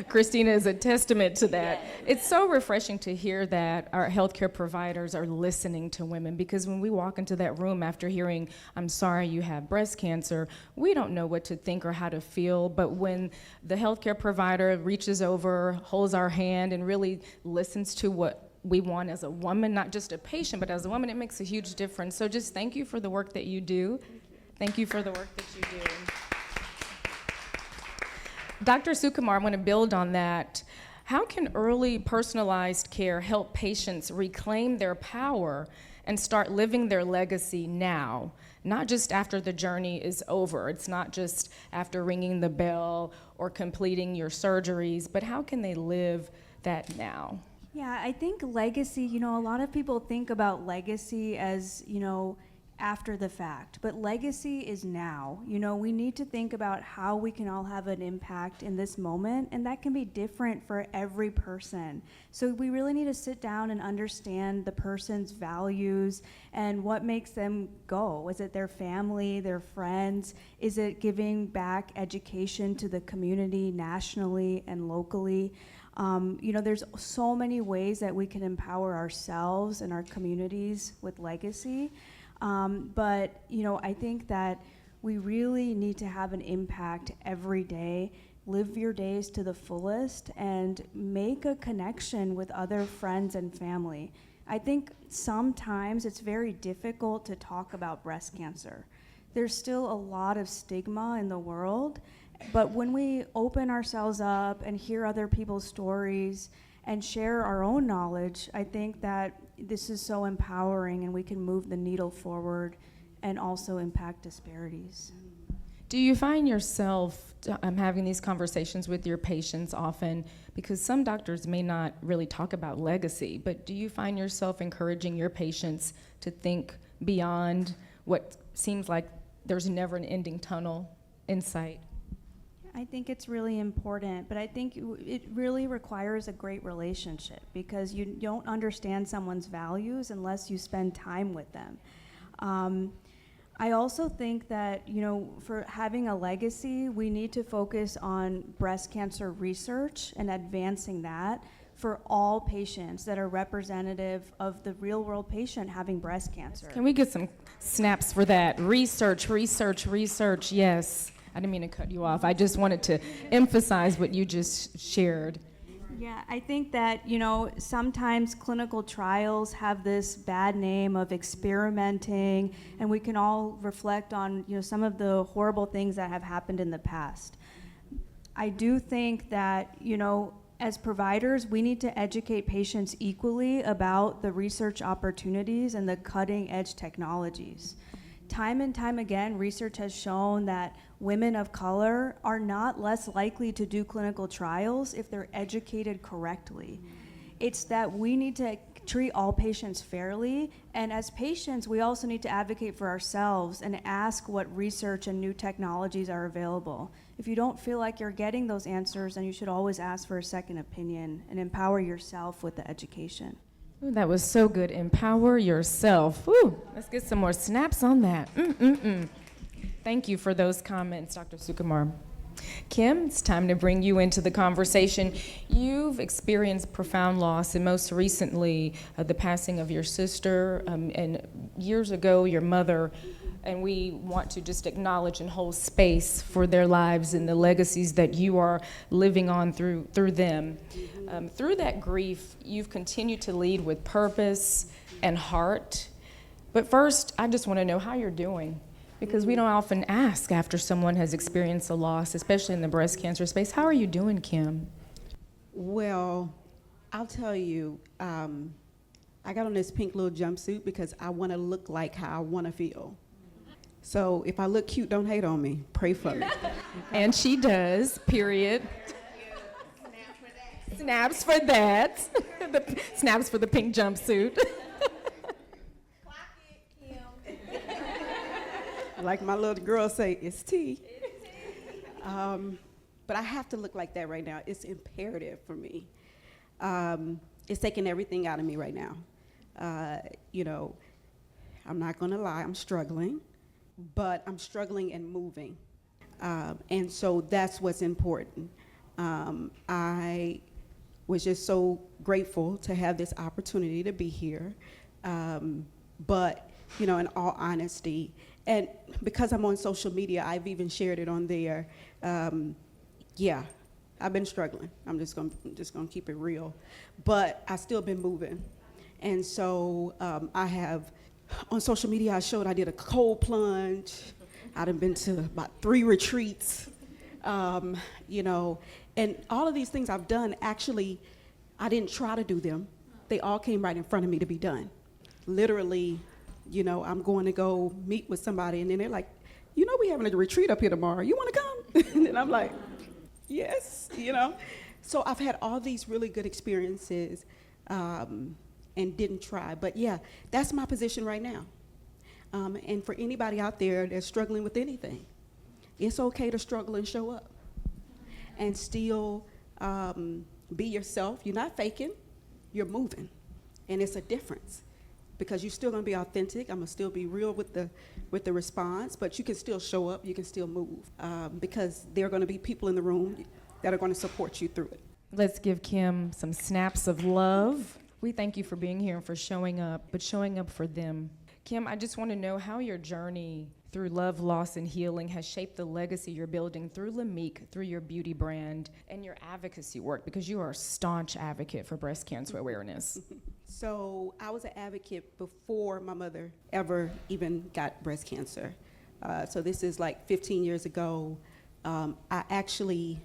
Christina is a testament to that. It's so refreshing to hear that our healthcare providers are listening to women, because when we walk into that room after hearing, I'm sorry you have breast cancer, we don't know what to think or how to feel. But when the healthcare provider reaches over, holds our hand, and really listens to what we want as a woman, not just a patient, but as a woman, it makes a huge difference. So just thank you for the work that you do. Thank you for the work that you do. Dr. Sukumar, I want to build on that. How can early personalized care help patients reclaim their power and start living their legacy now, not just after the journey is over? It's not just after ringing the bell or completing your surgeries, but how can they live that now? Yeah, I think legacy, a lot of people think about legacy as, after the fact, but legacy is now. We need to think about how we can all have an impact in this moment, and that can be different for every person. So we really need to sit down and understand the person's values and what makes them go. Is it their family, their friends? Is it giving back education to the community nationally and locally? There's so many ways that we can empower ourselves and our communities with legacy. But I think that we really need to have an impact every day. Live your days to the fullest and make a connection with other friends and family. I think sometimes it's very difficult to talk about breast cancer. There's still a lot of stigma in the world, but when we open ourselves up and hear other people's stories and share our own knowledge, I think that this is so empowering and we can move the needle forward and also impact disparities. Do you find yourself having these conversations with your patients often? Because some doctors may not really talk about legacy, but do you find yourself encouraging your patients to think beyond what seems like there's never an ending tunnel in sight? I think it's really important, but I think it really requires a great relationship, because you don't understand someone's values unless you spend time with them. I also think that, for having a legacy, we need to focus on breast cancer research and advancing that for all patients that are representative of the real world patient having breast cancer. Can we get some snaps for that? Research, research, research, yes. I didn't mean to cut you off. I just wanted to emphasize what you just shared. Yeah, I think that, sometimes clinical trials have this bad name of experimenting, and we can all reflect on, some of the horrible things that have happened in the past. I do think that, as providers, we need to educate patients equally about the research opportunities and the cutting edge technologies. Time and time again, research has shown that women of color are not less likely to do clinical trials if they're educated correctly. It's that we need to treat all patients fairly, and as patients, we also need to advocate for ourselves and ask what research and new technologies are available. If you don't feel like you're getting those answers, then you should always ask for a second opinion and empower yourself with the education. Ooh, that was so good. Empower yourself. Ooh, let's get some more snaps on that. Thank you for those comments, Dr. Sukumar. Kim, it's time to bring you into the conversation. You've experienced profound loss, and most recently, the passing of your sister, and years ago, your mother. And we want to just acknowledge and hold space for their lives and the legacies that you are living on through them. Through that grief, you've continued to lead with purpose and heart. But first, I just want to know how you're doing, because we don't often ask after someone has experienced a loss, especially in the breast cancer space. How are you doing, Kim? Well, I'll tell you, I got on this pink little jumpsuit because I want to look like how I want to feel. So if I look cute, don't hate on me. Pray for me. And she does, period. Snaps for that. Snaps for the pink jumpsuit. Like my little girl say, it's tea. But I have to look like that right now. It's imperative for me. It's taking everything out of me right now. I'm not gonna lie, I'm struggling, but I'm struggling and moving. And so that's what's important. I was just so grateful to have this opportunity to be here. But, you know, in all honesty, and because I'm on social media, I've even shared it on there. Yeah, I've been struggling. I'm just gonna keep it real, but I've still been moving. And so I have, on social media, I did a cold plunge. I've been to about 3 retreats, you know, and all of these things I've done, actually, I didn't try to do them. They all came right in front of me to be done. Literally, you know, I'm going to go meet with somebody, and then they're like, you know, we having a retreat up here tomorrow. You want to come? And I'm like, yes, you know. So I've had all these really good experiences and didn't try. But yeah, that's my position right now. And for anybody out there that's struggling with anything, it's okay to struggle and show up and still be yourself. You're not faking, you're moving. And it's a difference because you're still gonna be authentic. I'm gonna still be real with the response, but you can still show up, you can still move because there are gonna be people in the room that are gonna support you through it. Let's give Kim some snaps of love. We thank you for being here and for showing up, but showing up for them. Kim, I just want to know how your journey through love, loss, and healing has shaped the legacy you're building through Lamique, through your beauty brand, and your advocacy work, because you are a staunch advocate for breast cancer awareness. So I was an advocate before my mother ever even got breast cancer. So this is like 15 years ago. I actually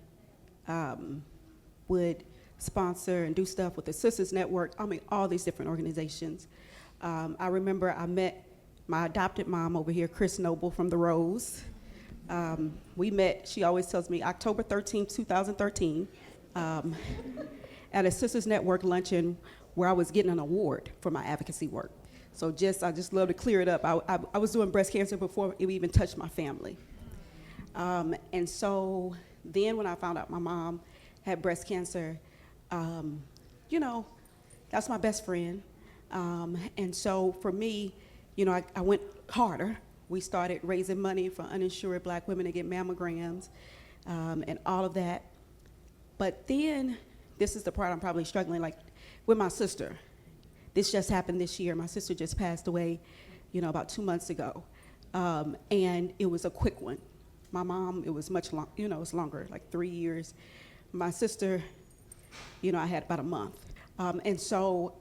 would sponsor and do stuff with the Sisters Network, all these different organizations. I remember I met my adopted mom over here, Chris Noble from The Rose. We met, she always tells me, October 13th, 2013, at a Sisters Network luncheon where I was getting an award for my advocacy work. So I just love to clear it up. I was doing breast cancer before it even touched my family. And so then when I found out my mom had breast cancer, you know, that's my best friend. And so for me, you know, I went harder. We started raising money for uninsured Black women to get mammograms and all of that. But then, this is the part I'm probably struggling, like with my sister. This just happened this year. My sister just passed away, you know, about 2 months ago. And it was a quick one. My mom, it was much long, you know, it was longer, like 3 years. My sister, you know, I had about a month. And so,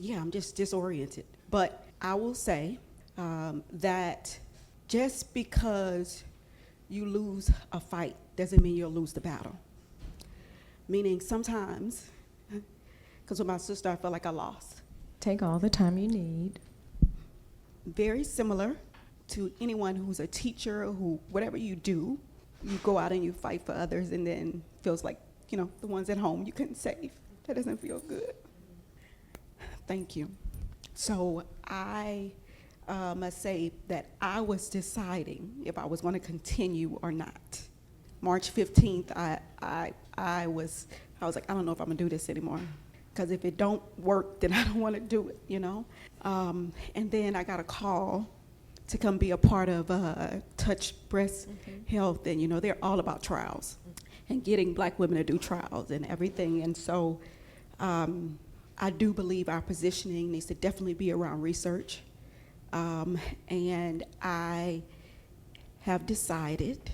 yeah, I'm just disoriented. But I will say that just because you lose a fight doesn't mean you'll lose the battle. Meaning sometimes, because with my sister, I felt like I lost. Take all the time you need. Very similar to anyone who's a teacher, who, whatever you do, you go out and you fight for others, and then feels like, you know, the ones at home you couldn't save. That doesn't feel good. Thank you. So I must say that I was deciding if I was going to continue or not. March 15th, I was like, I don't know if I'm gonna do this anymore, because if it don't work, then I don't want to do it, you know. And then I got a call to come be a part of Touch Breast Health, and you know, they're all about trials and getting Black women to do trials and everything. And so I do believe our positioning needs to definitely be around research. And I have decided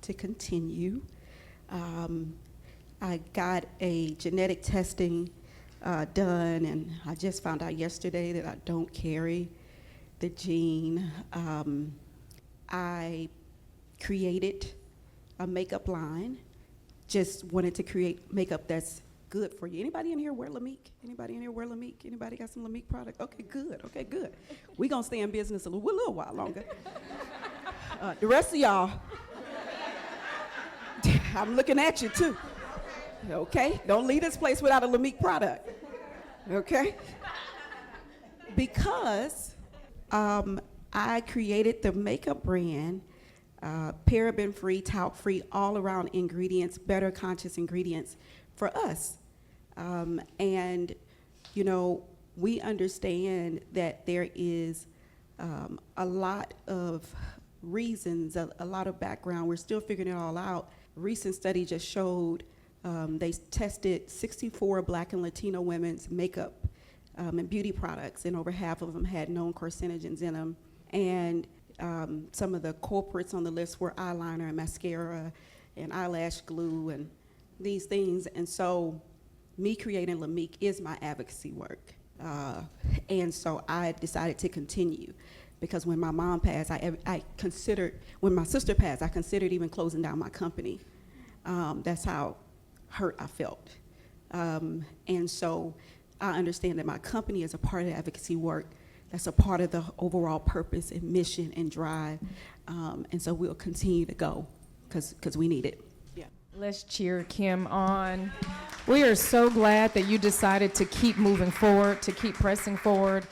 to continue. I got a genetic testing done, and I just found out yesterday that I don't carry the gene. I created a makeup line, just wanted to create makeup that's good for you. Anybody in here wear Lamique? Anybody in here wear Lamique? Anybody got some Lamique product? Okay, good. We gonna stay in business a little while longer. The rest of y'all, I'm looking at you too. Okay, don't leave this place without a Lamique product. Okay, because I created the makeup brand, paraben-free, talc-free, all-around ingredients, better conscious ingredients for us. And, you know, we understand that there is a lot of reasons, a lot of background. We're still figuring it all out. recent study just showed they tested 64 Black and Latino women's makeup and beauty products, and over half of them had known carcinogens in them. And some of the culprits on the list were eyeliner and mascara and eyelash glue and these things. And so me creating LaMique is my advocacy work. And so I decided to continue, because when my mom passed, I considered, when my sister passed, I considered even closing down my company. That's how hurt I felt. And so I understand that my company is a part of the advocacy work. That's a part of the overall purpose and mission and drive. And so we'll continue to go because we need it. Yeah. Let's cheer Kim on. We are so glad that you decided to keep moving forward, to keep pressing forward,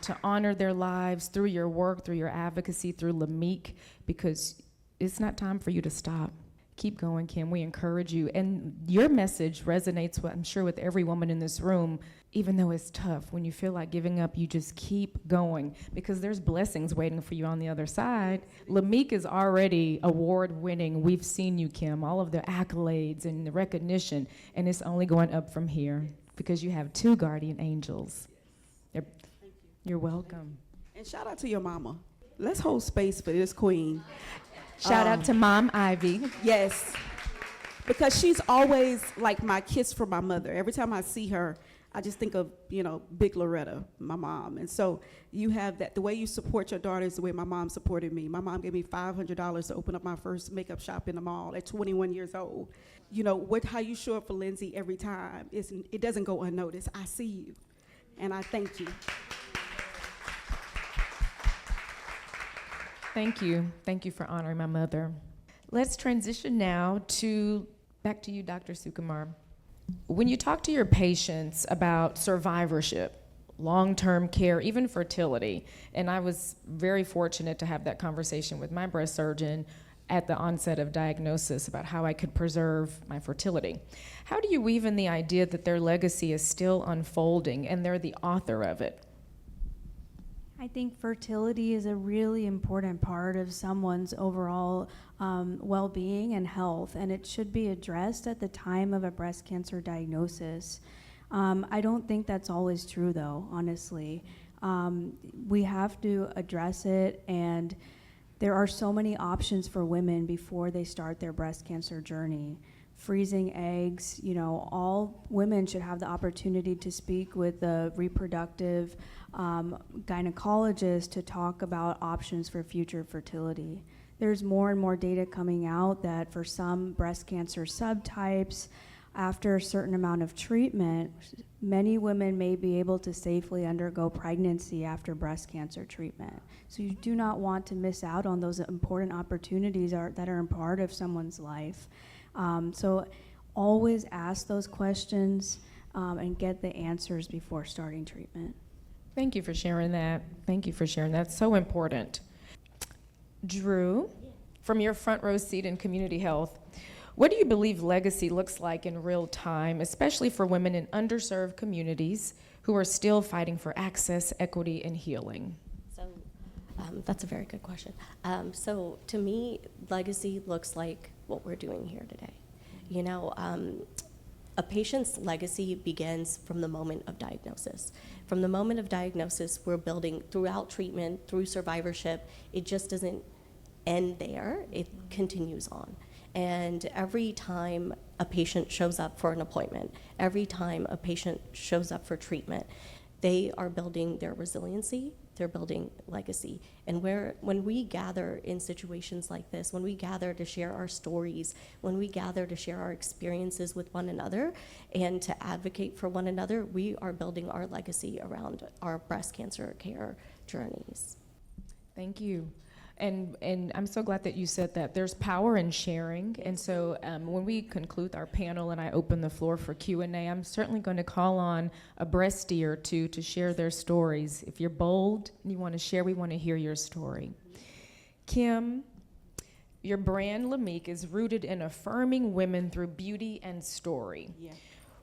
to honor their lives through your work, through your advocacy, through LaMique, because it's not time for you to stop. Keep going, Kim. We encourage you. And your message resonates, I'm sure, with every woman in this room. Even though it's tough, when you feel like giving up, you just keep going, because there's blessings waiting for you on the other side. LaMique is already award-winning. We've seen you, Kim, all of the accolades and the recognition, and it's only going up from here because you have 2 guardian angels. You're welcome. And shout out to your mama. Let's hold space for this queen. Shout out to Mom Ivy. Yes, because she's always like my kiss for my mother. Every time I see her, I just think of, Big Loretta, my mom. And so you have that. The way you support your daughter is the way my mom supported me. My mom gave me $500 to open up my first makeup shop in the mall at 21 years old. How you show up for Lindsay every time, it doesn't go unnoticed. I see you, and I thank you. Thank you. Thank you for honoring my mother. Let's transition now back to you, Dr. Sukumar. When you talk to your patients about survivorship, long-term care, even fertility, and I was very fortunate to have that conversation with my breast surgeon at the onset of diagnosis about how I could preserve my fertility. How do you weave in the idea that their legacy is still unfolding and they're the author of it? I think fertility is a really important part of someone's overall well-being and health, and it should be addressed at the time of a breast cancer diagnosis. I don't think that's always true, though, honestly. We have to address it, and there are so many options for women before they start their breast cancer journey. Freezing eggs, all women should have the opportunity to speak with a reproductive gynecologist to talk about options for future fertility. There's more and more data coming out that for some breast cancer subtypes, after a certain amount of treatment, many women may be able to safely undergo pregnancy after breast cancer treatment. So you do not want to miss out on those important opportunities that are a part of someone's life. So always ask those questions and get the answers before starting treatment. Thank you for sharing that. Thank you for sharing that. So important. Drew, from your front row seat in community health, what do you believe legacy looks like in real time, especially for women in underserved communities who are still fighting for access, equity, and healing? So that's a very good question. So to me, legacy looks like what we're doing here today. A patient's legacy begins from the moment of diagnosis. From the moment of diagnosis, we're building throughout treatment, through survivorship. It just doesn't end there. It continues on. And every time a patient shows up for an appointment, every time a patient shows up for treatment, they are building their resiliency, they're building legacy. And when we gather in situations like this, when we gather to share our stories, when we gather to share our experiences with one another and to advocate for one another, we are building our legacy around our breast cancer care journeys. Thank you. And I'm so glad that you said that. There's power in sharing. And so when we conclude our panel and I open the floor for Q&A, I'm certainly going to call on a breastie or two to share their stories. If you're bold and you want to share, we want to hear your story. Kim, your brand, LaMique, is rooted in affirming women through beauty and story. Yeah.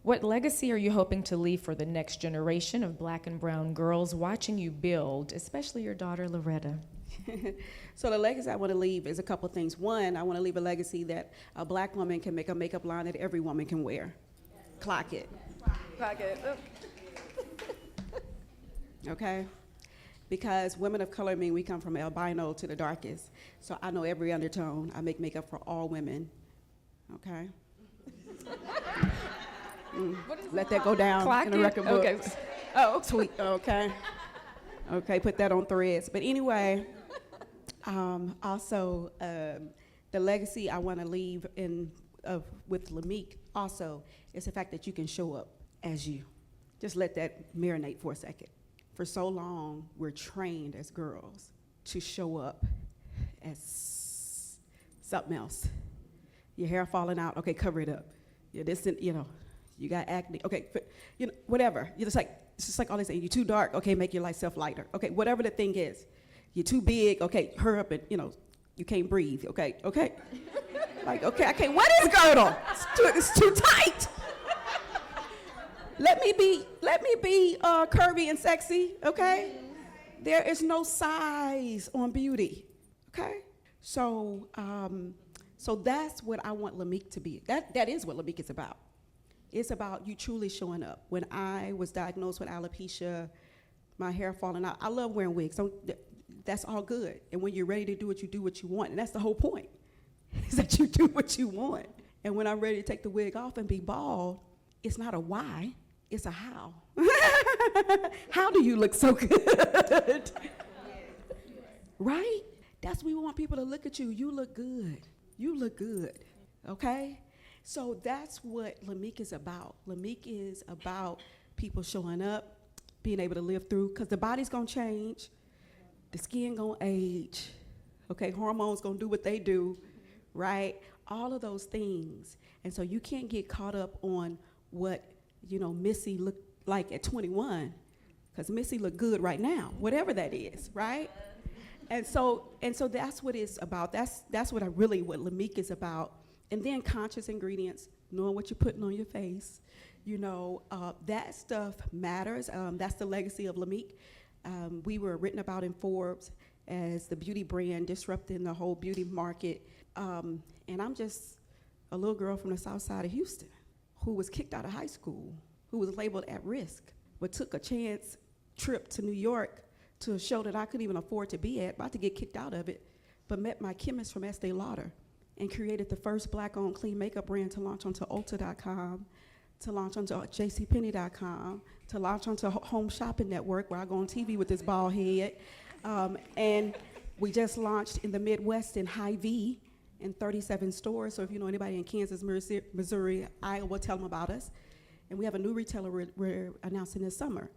What legacy are you hoping to leave for the next generation of Black and brown girls watching you build, especially your daughter, Loretta? So the legacy I want to leave is a couple things. One, I want to leave a legacy that a black woman can make a makeup line that every woman can wear. Clock it. Clock it. Okay? Because women of color mean we come from albino to the darkest. So I know every undertone. I make makeup for all women. Okay? Let that go down Clock in the it? record book. Okay. Oh, Tweet, okay? Okay, put that on threads. But anyway, also, the legacy I want to leave with Lamique also is the fact that you can show up as you. Just let that marinate for a second. For so long, we're trained as girls to show up as something else. Your hair falling out, okay, cover it up. You're distant, you got acne, okay, whatever. It's just like all they say, you're too dark, okay, make your self lighter. Okay, whatever the thing is. You're too big, okay, hurry up and, you can't breathe, okay. Like, okay, I can't, what is girdle? It's too tight. Let me be curvy and sexy, okay? There is no size on beauty, okay? So that's what I want Lamique to be. That is what Lamique is about. It's about you truly showing up. When I was diagnosed with alopecia, my hair falling out, I love wearing wigs. That's all good. And when you're ready to do it, you do what you want. And that's the whole point, is that you do what you want. And when I'm ready to take the wig off and be bald, it's not a why, it's a how. How do you look so good? Right? That's what we want people to look at you. You look good. You look good. Okay? So that's what Lamique is about. Lamique is about people showing up, being able to live through, because the body's going to change, the skin going to age, okay? Hormones going to do what they do, right? All of those things. And so you can't get caught up on what, Missy looked like at 21, because Missy looked good right now, whatever that is, right? And so that's what it's about. That's what Lamique is about. And then conscious ingredients, knowing what you're putting on your face, that stuff matters. That's the legacy of Lamique. We were written about in Forbes as the beauty brand disrupting the whole beauty market. And I'm just a little girl from the south side of Houston who was kicked out of high school, who was labeled at risk, but took a chance trip to New York to a show that I couldn't even afford to be at, about to get kicked out of it, but met my chemist from Estee Lauder and created the first black-owned clean makeup brand to launch onto Ulta.com, to launch onto JCPenney.com, to launch onto Home Shopping Network, where I go on TV with this bald head. And we just launched in the Midwest in Hy-Vee in 37 stores. So if you know anybody in Kansas, Missouri, Iowa, tell them about us. And we have a new retailer we're announcing this summer.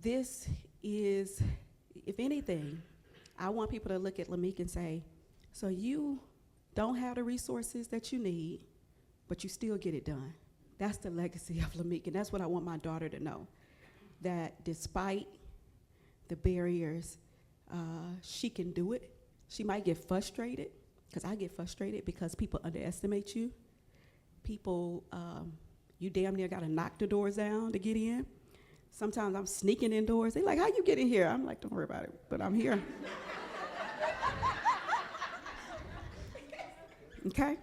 This is, if anything, I want people to look at Lamique and say, so you don't have the resources that you need, but you still get it done. That's the legacy of Lamique, and that's what I want my daughter to know, that despite the barriers, she can do it. She might get frustrated, because I get frustrated because people underestimate you. People, you damn near got to knock the doors down to get in. Sometimes I'm sneaking indoors. They're like, how you get in here? I'm like, don't worry about it, but I'm here. Okay?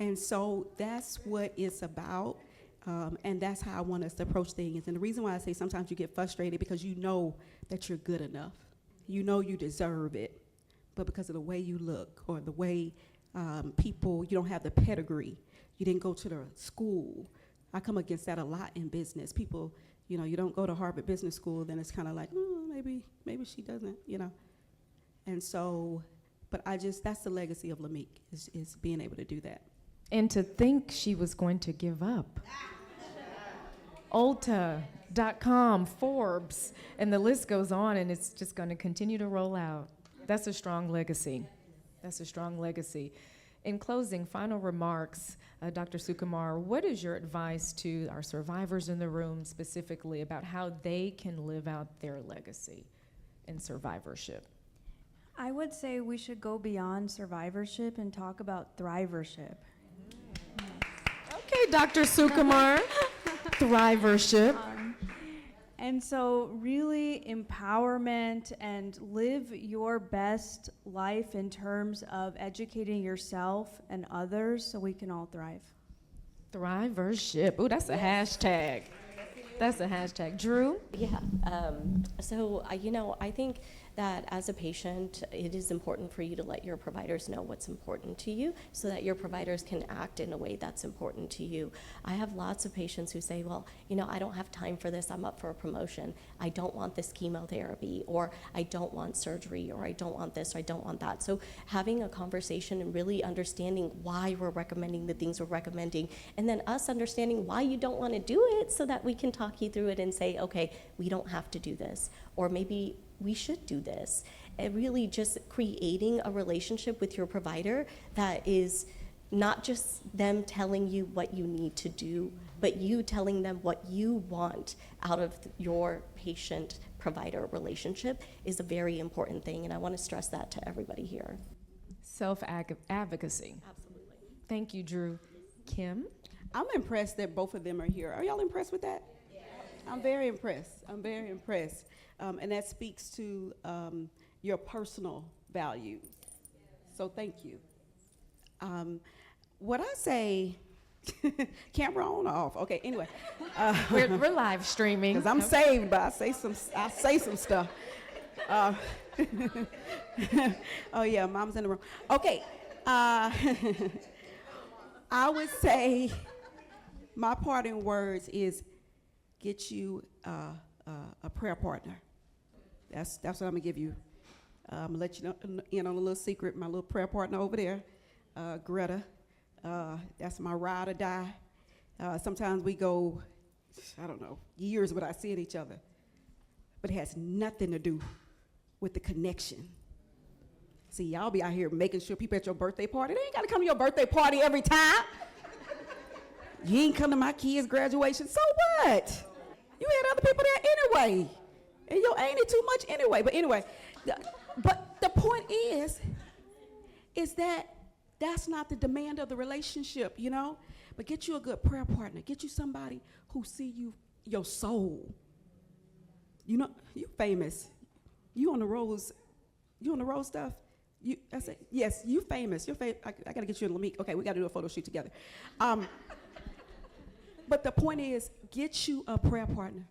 And so that's what it's about, and that's how I want us to approach things. And the reason why I say sometimes you get frustrated, because you know that you're good enough. You know you deserve it, but because of the way you look, or the way people, you don't have the pedigree, you didn't go to the school. I come against that a lot in business. People, you don't go to Harvard Business School, then it's kind of like, maybe she doesn't, And so, but that's the legacy of Lamique, is being able to do that. And to think she was going to give up. Ulta.com, Forbes, and the list goes on, and it's just going to continue to roll out. That's a strong legacy. That's a strong legacy. In closing, final remarks, Dr. Sukumar, what is your advice to our survivors in the room specifically about how they can live out their legacy in survivorship? I would say we should go beyond survivorship and talk about thrivership. Okay, Dr. Sukumar, thrivership. And so, really, empowerment and live your best life in terms of educating yourself and others so we can all thrive. Thrivership. Ooh, that's a hashtag. That's a hashtag. Drew? Yeah. I think that as a patient, it is important for you to let your providers know what's important to you so that your providers can act in a way that's important to you. I have lots of patients who say, well, I don't have time for this. I'm up for a promotion. I don't want this chemotherapy, or I don't want surgery, or I don't want this, or I don't want that. So having a conversation and really understanding why we're recommending the things we're recommending, and then us understanding why you don't want to do it so that we can talk you through it and say, okay, we don't have to do this, or maybe we should do this. And really just creating a relationship with your provider that is not just them telling you what you need to do, but you telling them what you want out of your patient-provider relationship is a very important thing, and I want to stress that to everybody here. Self-advocacy. Absolutely. Thank you, Drew. Kim? I'm impressed that both of them are here. Are y'all impressed with that? Yeah. I'm very impressed. And that speaks to your personal values. So thank you. What I say, camera on or off? Okay, anyway. We're live streaming. Because I'm saved, but I say some stuff. Oh yeah, mom's in the room. Okay. I would say my parting words is get you a prayer partner. That's what I'm gonna give you. I'm gonna let you know in on a little secret. My little prayer partner over there, Greta. That's my ride or die. Sometimes we go, I don't know, years without seeing each other, but it has nothing to do with the connection. See, y'all be out here making sure people at your birthday party. They ain't gotta come to your birthday party every time. You ain't come to my kids' graduation, so what? You had other people there anyway. And you ain't it too much anyway. But anyway, but the point is that that's not the demand of the relationship, But get you a good prayer partner. Get you somebody who see you, your soul. You famous. You on the road stuff? I said, yes, you famous. You're famous. I got to get you in Lamique. Okay, we got to do a photo shoot together. But the point is, get you a prayer partner.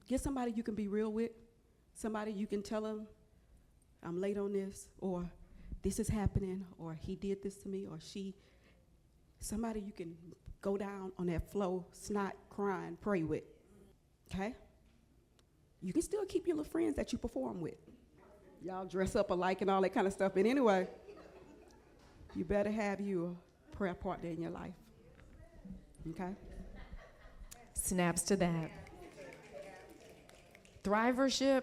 Get somebody you can be real with, somebody you can tell them, I'm late on this, or this is happening, or he did this to me, or she. Somebody you can go down on that flow, snot, crying, pray with, okay? You can still keep your little friends that you perform with. Y'all dress up alike and all that kind of stuff, but anyway, you better have you a prayer partner in your life, okay? Snaps to that. Thrivership,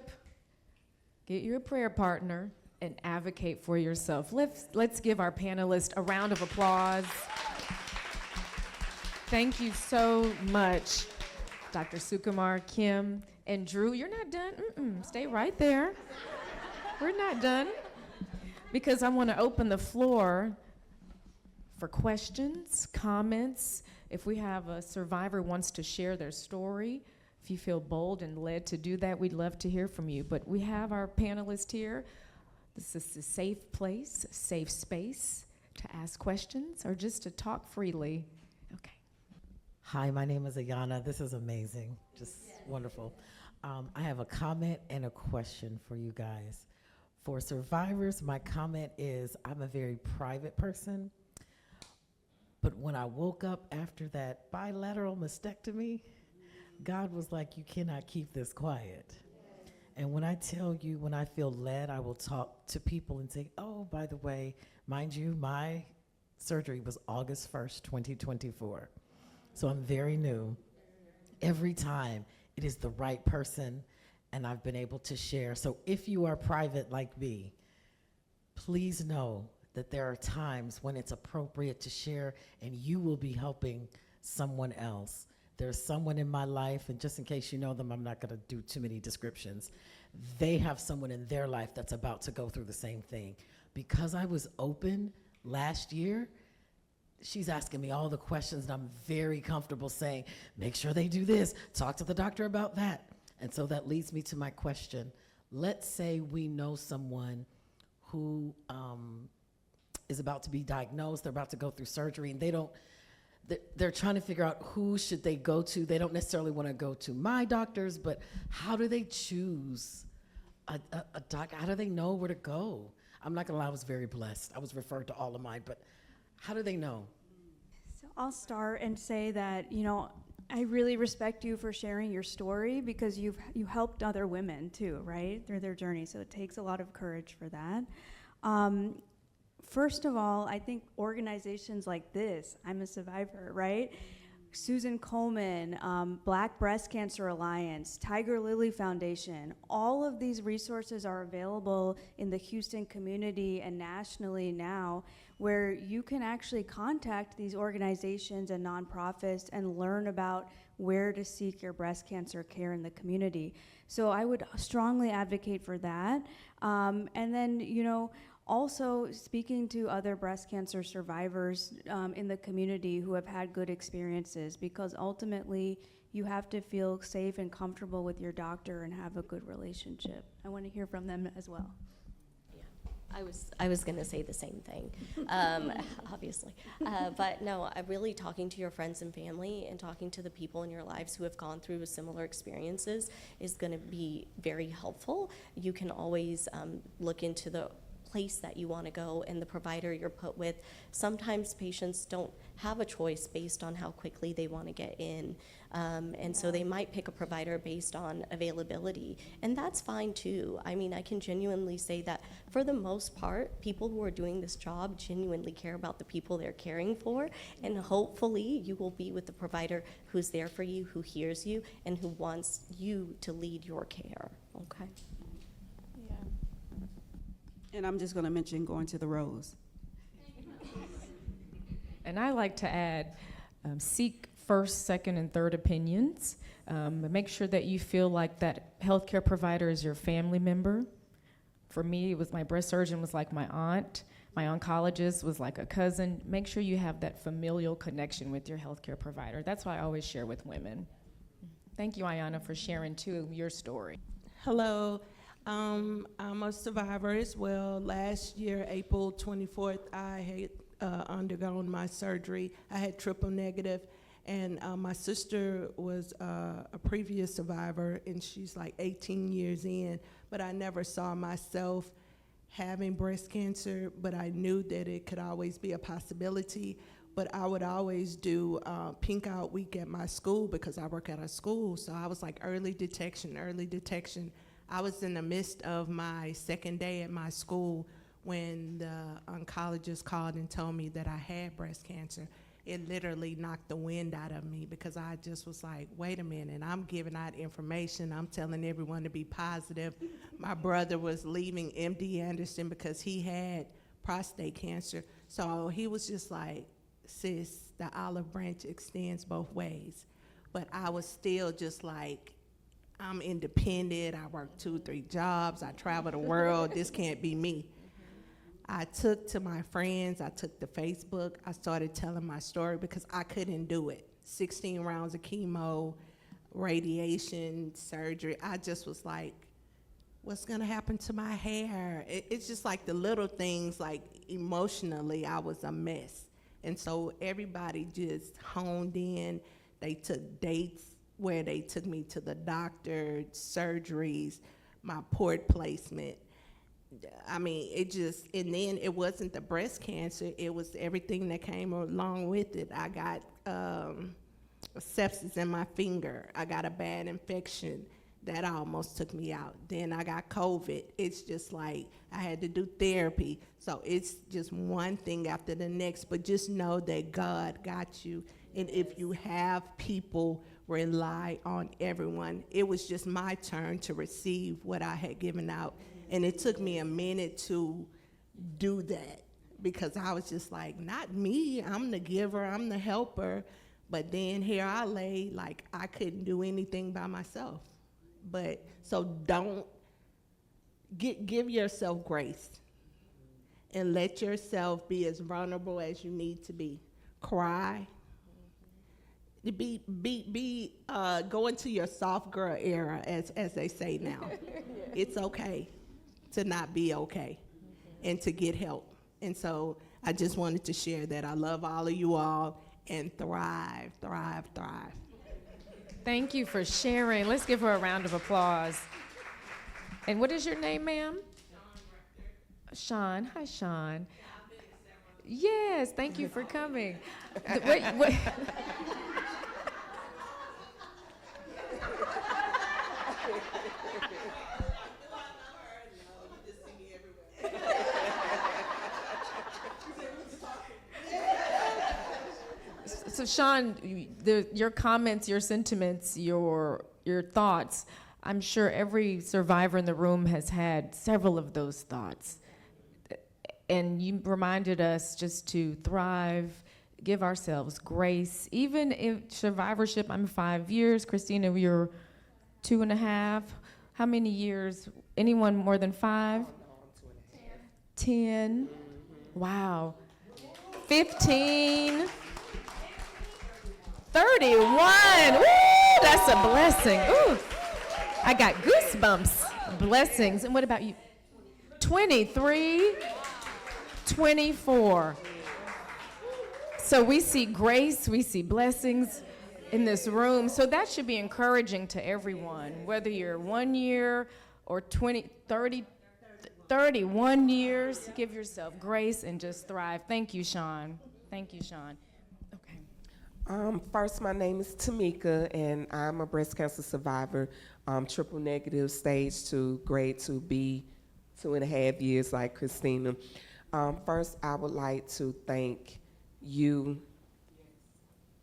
get you a prayer partner and advocate for yourself. Let's give our panelists a round of applause. Thank you so much, Dr. Sukumar, Kim, and Drew. You're not done. Stay right there. We're not done, because I want to open the floor for questions, comments. If we have a survivor who wants to share their story, if you feel bold and led to do that, we'd love to hear from you. But we have our panelists here. This is a safe place, a safe space to ask questions or just to talk freely. Okay. Hi, my name is Ayana. This is amazing, just wonderful. I have a comment and a question for you guys. For survivors, my comment is I'm a very private person, but when I woke up after that bilateral mastectomy, God was like, you cannot keep this quiet. And when I tell you, when I feel led, I will talk to people and say, oh, by the way, mind you, my surgery was August 1st, 2024. So I'm very new. Every time it is the right person, and I've been able to share. So if you are private like me, please know that there are times when it's appropriate to share, and you will be helping someone else. There's someone in my life, and just in case you know them, I'm not gonna do too many descriptions. They have someone in their life that's about to go through the same thing. Because I was open last year, she's asking me all the questions, and I'm very comfortable saying, make sure they do this, talk to the doctor about that. And so that leads me to my question. Let's say we know someone who is about to be diagnosed, they're about to go through surgery, and they're trying to figure out who should they go to. They don't necessarily want to go to my doctors, but how do they choose a doctor? How do they know where to go? I'm not gonna lie, I was very blessed. I was referred to all of mine, but how do they know? So I'll start and say that, I really respect you for sharing your story because you helped other women too, right, through their journey. So it takes a lot of courage for that. First of all, I think organizations like this, I'm a survivor, right? Susan Coleman, Black Breast Cancer Alliance, Tiger Lily Foundation, all of these resources are available in the Houston community and nationally now, where you can actually contact these organizations and nonprofits and learn about where to seek your breast cancer care in the community. So I would strongly advocate for that. And then, also speaking to other breast cancer survivors in the community who have had good experiences, because ultimately you have to feel safe and comfortable with your doctor and have a good relationship. I want to hear from them as well. I was going to say the same thing, obviously. But no, really talking to your friends and family and talking to the people in your lives who have gone through similar experiences is going to be very helpful. You can always look into the place that you want to go and the provider you're put with. Sometimes patients don't have a choice based on how quickly they want to get in. And so they might pick a provider based on availability. And that's fine too. I mean, I can genuinely say that for the most part, people who are doing this job genuinely care about the people they're caring for. And hopefully you will be with the provider who's there for you, who hears you, and who wants you to lead your care. Okay? And I'm just going to mention going to the Rose. And I like to add, seek first, second, and third opinions. Make sure that you feel like that healthcare provider is your family member. For me, it was my breast surgeon was like my aunt. My oncologist was like a cousin. Make sure you have that familial connection with your healthcare provider. That's why I always share with women. Thank you, Ayana, for sharing too your story. Hello. I'm a survivor as well. Last year, April 24th, I had undergone my surgery. I had triple negative, and my sister was a previous survivor, and she's like 18 years in, but I never saw myself having breast cancer, but I knew that it could always be a possibility. But I would always do pink out week at my school because I work at a school, so I was like early detection. I was in the midst of my second day at my school when the oncologist called and told me that I had breast cancer. It literally knocked the wind out of me because I just was like, wait a minute, I'm giving out information. I'm telling everyone to be positive. My brother was leaving MD Anderson because he had prostate cancer. So he was just like, sis, the olive branch extends both ways. But I was still just like, I'm independent, I work 2-3 jobs, I travel the world, this can't be me. I took to my friends, I took to Facebook, I started telling my story because I couldn't do it. 16 rounds of chemo, radiation, surgery, I just was like, what's gonna happen to my hair? It's just like the little things, like emotionally, I was a mess. And so everybody just honed in, they took dates where they took me to the doctor, surgeries, my port placement. I mean, it just, and then it wasn't the breast cancer, it was everything that came along with it. I got sepsis in my finger. I got a bad infection that almost took me out. Then I got COVID. It's just like I had to do therapy. So it's just one thing after the next, but just know that God got you. And if you have people, rely on everyone. It was just my turn to receive what I had given out. And it took me a minute to do that because I was just like, not me, I'm the giver, I'm the helper. But then here I lay, like I couldn't do anything by myself. But so don't give yourself grace and let yourself be as vulnerable as you need to be. Cry. Go into your soft girl era, as they say now. It's okay to not be okay and to get help. And so I just wanted to share that. I love all of you all, and thrive, thrive, thrive. Thank you for sharing. Let's give her a round of applause. And what is your name, ma'am? Sean. Hi, Sean. Yes, thank you for coming. Wait. So Sean, your comments, your sentiments, your thoughts, I'm sure every survivor in the room has had several of those thoughts. And you reminded us just to thrive, give ourselves grace. Even in survivorship, I'm 5 years. Christina, you're 2.5. How many years? Anyone more than 5? No, I'm 2.5. 10. Wow. 15. 31. Woo, that's a blessing. Ooh, I got goosebumps. Blessings. And what about you? 23. 24. So we see grace, we see blessings in this room. So that should be encouraging to everyone, whether you're 1 year or 20, 30, 31 years. Give yourself grace and just thrive. Thank you, Sean. Thank you, Sean. Okay. First, my name is Tamika, and I'm a breast cancer survivor, triple negative, stage 2, grade 2B, 2.5 years like Christina. First, I would like to thank you,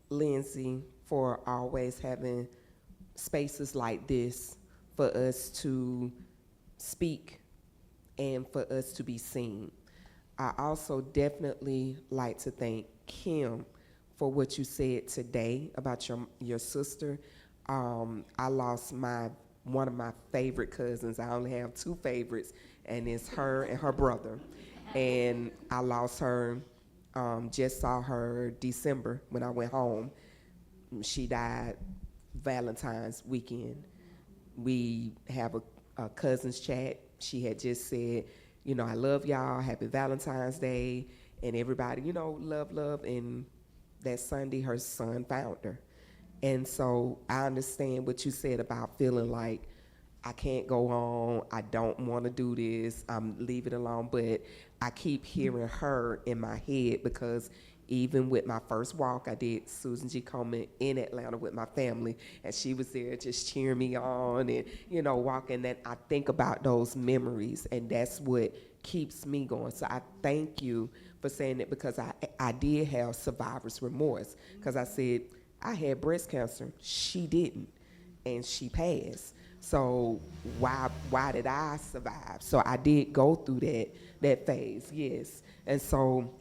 Lindsay, for always having spaces like this for us to speak and for us to be seen. I also definitely like to thank Kim for what you said today about your sister. I lost one of my favorite cousins. I only have 2 favorites, and it's her and her brother. And I lost her, just saw her December when I went home. She died Valentine's weekend. We have a cousin's chat. She had just said, I love y'all, happy Valentine's Day, and everybody, love, and that Sunday her son found her. And so I understand what you said about feeling like I can't go on, I don't want to do this, leave it alone, but I keep hearing her in my head because even with my first walk, I did Susan G. Komen in Atlanta with my family, and she was there just cheering me on and, walking, and I think about those memories, and that's what keeps me going. So I thank you for saying that, because I did have survivor's remorse, because I said, I had breast cancer, she didn't, and she passed. So why did I survive? So I did go through that phase, yes. And so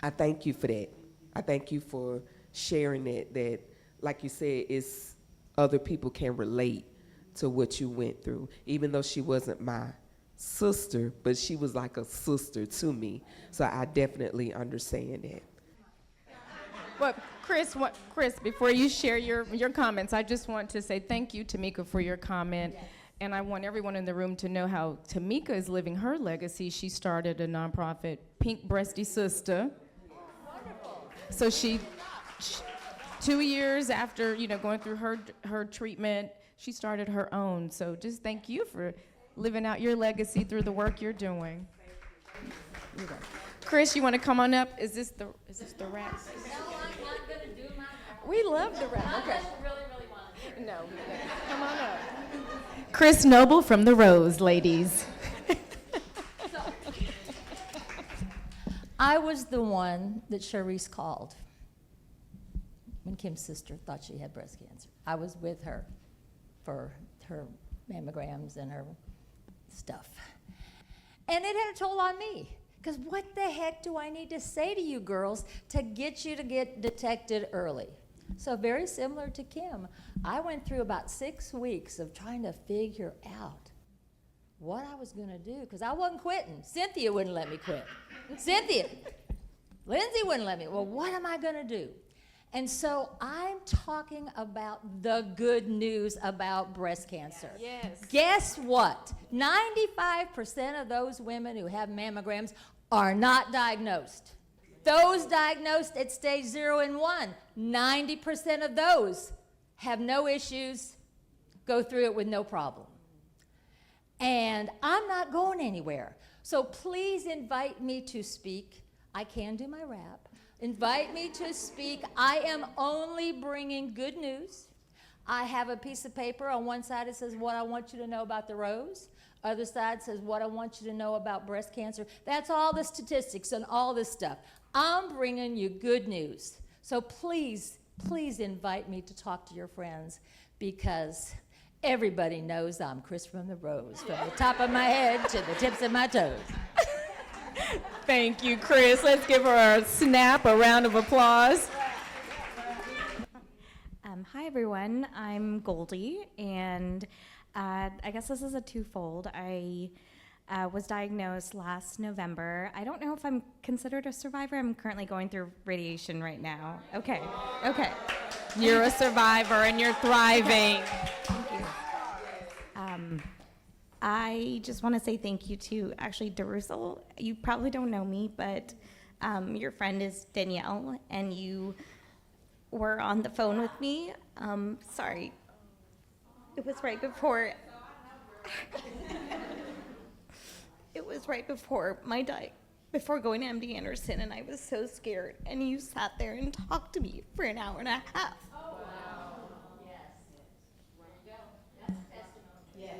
I thank you for that. I thank you for sharing that like you said, it's other people can relate to what you went through. Even though she wasn't my sister, but she was like a sister to me. So I definitely understand that. Well, Chris, before you share your comments, I just want to say thank you, Tamika, for your comment. Yes. And I want everyone in the room to know how Tamika is living her legacy. She started a nonprofit, Pink Breasty Sister. Wonderful. So she 2 years after, going through her treatment, she started her own. So just thank you for living out your legacy through the work you're doing. Chris, you want to come on up? Is this the rap? No, I'm not going to do my rap. We love the rap. Okay. I really want to. No, come on up. Chris Noble from The Rose, ladies. I was the one that Charisse called when Kim's sister thought she had breast cancer. I was with her for her mammograms and her stuff. And it had a toll on me. Because what the heck do I need to say to you girls to get you to get detected early? So very similar to Kim, I went through about 6 weeks of trying to figure out what I was going to do, because I wasn't quitting. Cynthia wouldn't let me quit. Lindsay wouldn't let me. Well, what am I going to do? And so I'm talking about the good news about breast cancer. Yes. Guess what? 95% of those women who have mammograms are not diagnosed. Those diagnosed at stage 0 and 1, 90% of those have no issues, go through it with no problem. And I'm not going anywhere. So please invite me to speak. I can do my rap. Invite me to speak. I am only bringing good news. I have a piece of paper. On one side it says what I want you to know about the rose. Other side says what I want you to know about breast cancer. That's all the statistics and all this stuff. I'm bringing you good news. So please, please invite me to talk to your friends, because everybody knows I'm Chris from the Rose, from the top of my head to the tips of my toes. Thank you, Chris. Let's give her a snap, a round of applause. Hi, everyone. I'm Goldie, and I guess this is a twofold. I was diagnosed last November. I don't know if I'm considered a survivor. I'm currently going through radiation right now. Okay. You're a survivor and you're thriving. Thank you. I just want to say thank you to actually Darusel. You probably don't know me, but your friend is Danielle, and you were on the phone with me. Sorry. It was right before. It was right before before going to MD Anderson, and I was so scared. And you sat there and talked to me for an hour and a half. Oh, wow. Yes. Where you go? That's a testimony. Yes.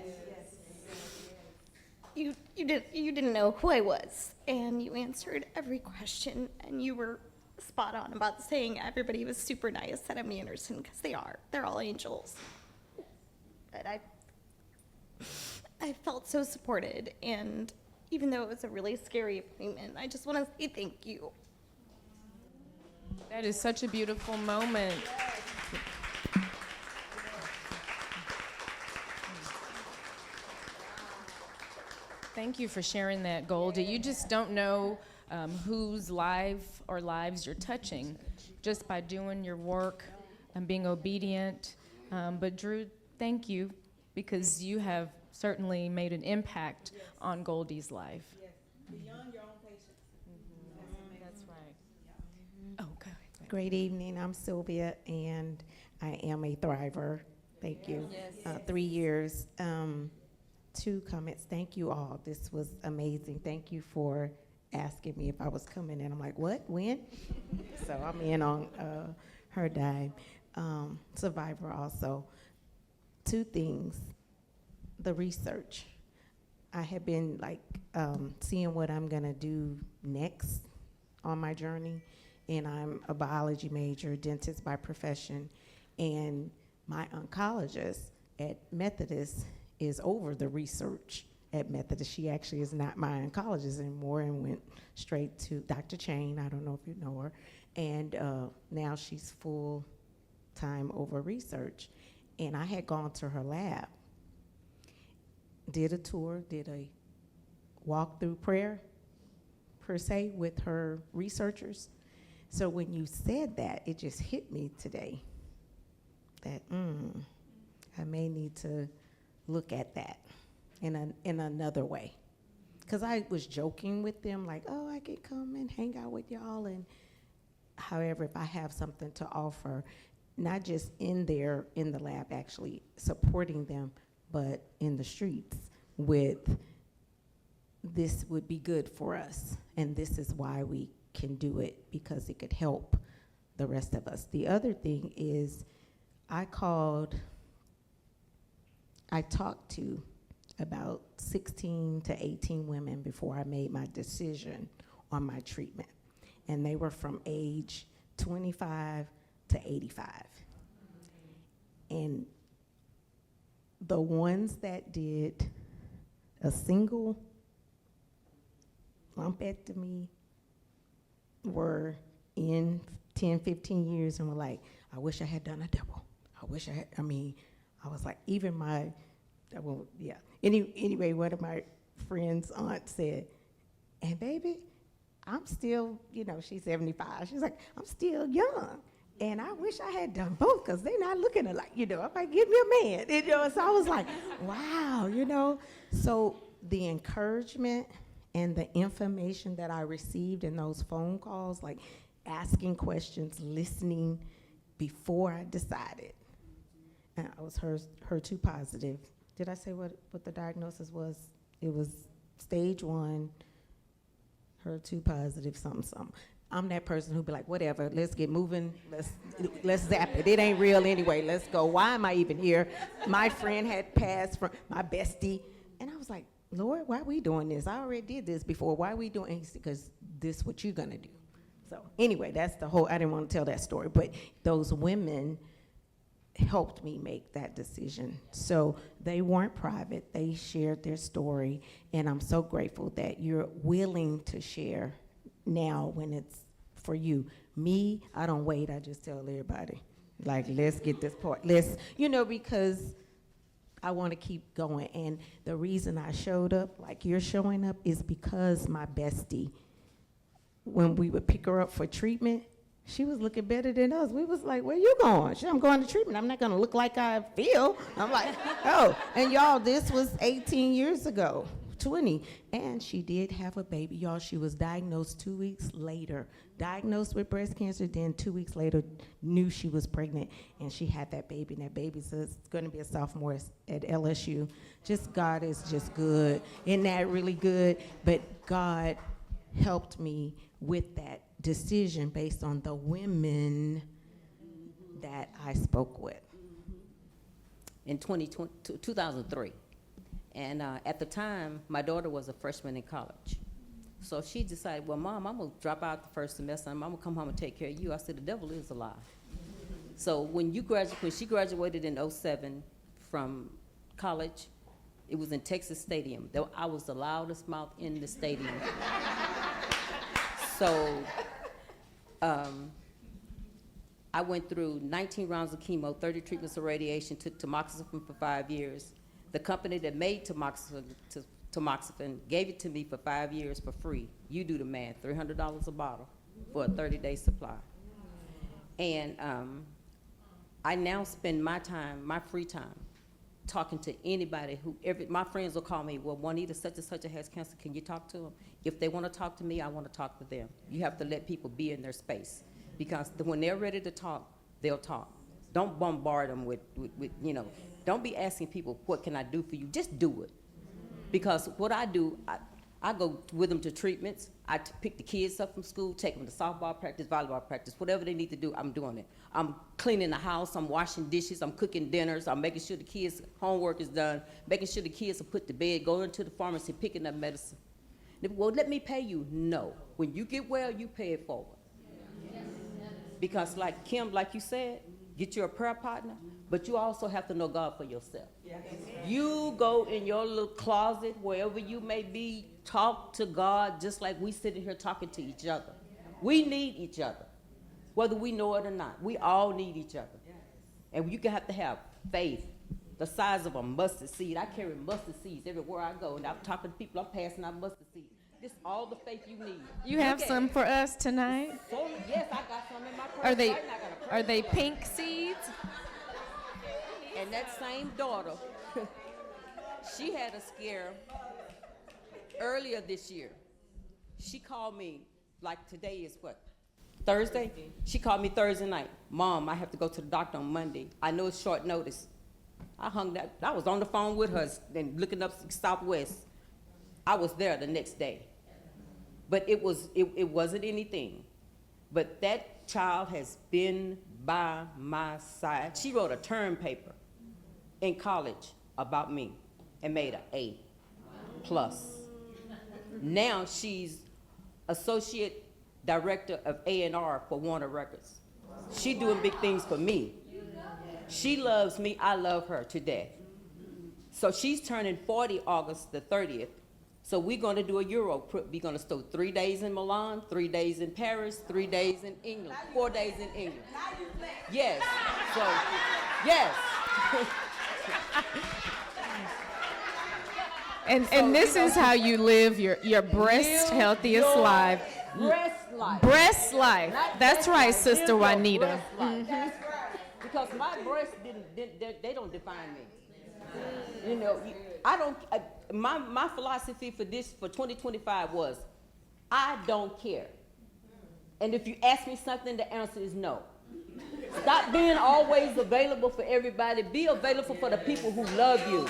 You didn't know who I was, and you answered every question, and you were spot on about saying everybody was super nice at MD Anderson, because they're all angels. But I felt so supported, and even though it was a really scary appointment, I just want to say thank you. That is such a beautiful moment. Thank you for sharing that, Goldie. You just don't know whose lives you're touching just by doing your work and being obedient. But Drew, thank you, because you have certainly made an impact on Goldie's life. Yes, beyond your own patients. That's right. Oh, go ahead. Great evening. I'm Sylvia, and I am a thriver. Thank you. 3 years. 2 comments. Thank you all. This was amazing. Thank you for asking me if I was coming in. I'm like, what? When? So I'm in on her dime. Survivor also. 2 things. The research. I have been seeing what I'm gonna do next on my journey, and I'm a biology major, dentist by profession, and my oncologist at Methodist is over the research at Methodist. She actually is not my oncologist anymore and went straight to Dr. Chain. I don't know if you know her. And now she's full time over research. And I had gone to her lab, did a tour, did a walk-through prayer, per se, with her researchers. So when you said that, it just hit me today that I may need to look at that in another way. Because I was joking with them, like, oh, I can come and hang out with y'all. And however, if I have something to offer, not just in the lab actually supporting them, but in the streets with, this would be good for us. And this is why we can do it, because it could help the rest of us. The other thing is, I talked to about 16 to 18 women before I made my decision on my treatment. And they were from age 25 to 85. And the ones that did a single lumpectomy were in 10, 15 years and were like, I wish I had done a double. I was like, even Anyway, one of my friend's aunt said, and baby, I'm still, she's 75. She's like, I'm still young. And I wish I had done both because they're not looking alike, you know. I might give me a man, you know. So I was like, wow, you know. So the encouragement and the information that I received in those phone calls, like asking questions, listening before I decided. And I was HER2 positive. Did I say what the diagnosis was? It was stage 1, HER2 positive, something. I'm that person who'd be like, whatever, let's get moving, let's zap it. It ain't real anyway, let's go. Why am I even here? My friend had passed from my bestie, and I was like, Lord, why are we doing this? I already did this before. Why are we doing it? Because this is what you're gonna do. So anyway, that's the whole, I didn't want to tell that story, but those women helped me make that decision. So they weren't private, they shared their story, and I'm so grateful that you're willing to share now when it's for you. Me, I don't wait, I just tell everybody, like, let's get this part, because I want to keep going. And the reason I showed up like you're showing up is because my bestie, when we would pick her up for treatment, she was looking better than us. We was like, where you going? She, I'm going to treatment. I'm not going to look like I feel. I'm like, oh. And y'all, this was 18 years ago, 20. And she did have a baby, y'all. She was diagnosed 2 weeks later. Diagnosed with breast cancer, then 2 weeks later knew she was pregnant. And she had that baby. And that baby's going to be a sophomore at LSU. Just God is just good. Isn't that really good? But God helped me with that decision based on the women that I spoke with. In 2003. And at the time, my daughter was a freshman in college. So she decided, well, Mom, I'm going to drop out the first semester, and I'm going to come home and take care of you. I said, the devil is a lie. So when she graduated in 2007 from college, it was in Texas Stadium. I was the loudest mouth in the stadium. So I went through 19 rounds of chemo, 30 treatments of radiation, took tamoxifen for 5 years. The company that made tamoxifen gave it to me for 5 years for free. You do the math, $300 a bottle for a 30-day supply. And I now spend my free time, talking to anybody my friends will call me, well, Juanita, such and such has cancer, can you talk to them? If they want to talk to me, I want to talk to them. You have to let people be in their space, because when they're ready to talk, they'll talk. Don't bombard them with don't be asking people, what can I do for you? Just do it. Because what I do, I go with them to treatments. I pick the kids up from school, take them to softball practice, volleyball practice, whatever they need to do, I'm doing it. I'm cleaning the house, I'm washing dishes, I'm cooking dinners, I'm making sure the kids' homework is done, making sure the kids are put to bed, going to the pharmacy, picking up medicine. Well, let me pay you. No. When you get well, you pay it forward. Because like Kim, like you said, get you a prayer partner, but you also have to know God for yourself. Yes. You go in your little closet, wherever you may be, talk to God just like we sitting here talking to each other. We need each other, whether we know it or not. We all need each other. And you have to have faith the size of a mustard seed. I carry mustard seeds everywhere I go, and I'm talking to people, I'm passing out mustard seeds. This is all the faith you need. You have some for us tonight? Yes, I got some in my purse. Are they pink seeds? And that same daughter, she had a scare earlier this year. She called me, like today is what? Thursday? She called me Thursday night. Mom, I have to go to the doctor on Monday. I know it's short notice. I was on the phone with her and looking up Southwest. I was there the next day. But it wasn't anything. But that child has been by my side. She wrote a term paper in college about me and made an A+. Now she's associate director of A&R for Warner Records. She doing big things for me. She loves me, I love her to death. So she's turning 40 August the 30th. So we're going to do a Euro trip. We're going to stay 3 days in Milan, 3 days in Paris, 3 days in England, 4 days in England. Yes. So, yes. And this is how you live your breast healthiest life. Breast life. Breast life. Not That's breast right, life, Sister it's your Juanita. breast life. That's right. Because my breasts they don't define me. You know, my philosophy for 2025 was, I don't care. And if you ask me something, the answer is no. Stop being always available for everybody. Be available for the people who love you.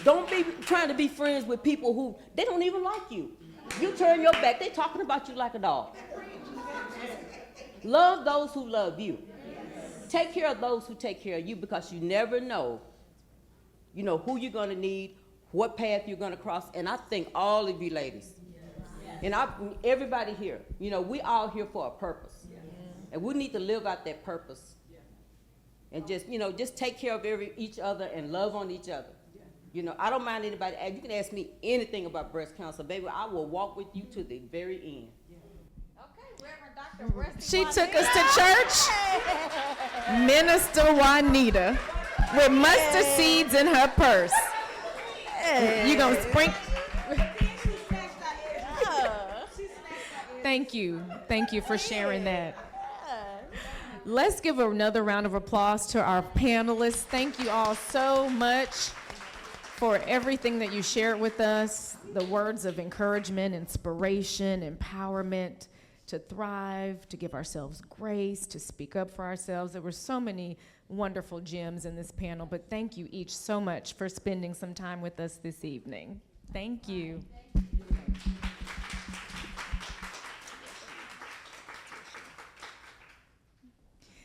Don't be trying to be friends with people who, they don't even like you. You turn your back, they talking about you like a dog. Love those who love you. Take care of those who take care of you, because you never know, who you're going to need, what path you're going to cross. And I think all of you ladies, and everybody here, we all here for a purpose. And we need to live out that purpose. And just take care of each other and love on each other. I don't mind anybody. You can ask me anything about breast cancer, baby. I will walk with you to the very end. She took us to church. Minister Juanita with mustard seeds in her purse. You gonna sprinkle? Thank you for sharing that. Let's give another round of applause to our panelists. Thank you all so much for everything that you shared with us, the words of encouragement, inspiration, empowerment, to thrive, to give ourselves grace, to speak up for ourselves. There were so many wonderful gems in this panel, but thank you each so much for spending some time with us this evening. Thank you.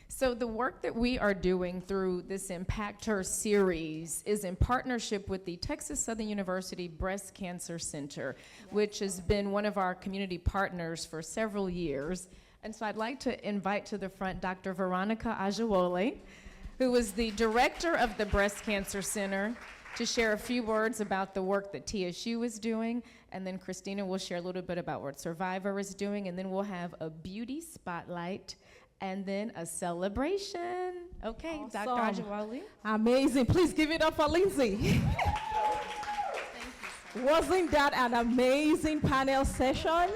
So the work that we are doing through this ImpacHER series is in partnership with the Texas Southern University Breast Cancer Center, which has been one of our community partners for several years. And so I'd like to invite to the front Dr. Veronica Ajawole, who is the director of the Breast Cancer Center, to share a few words about the work that TSU is doing. And then Christina will share a little bit about what Survivor is doing. And then we'll have a beauty spotlight and then a celebration. Okay, Awesome. Dr. Ajawole. Amazing. Please give it up for Lindsay. Wasn't that an amazing panel session?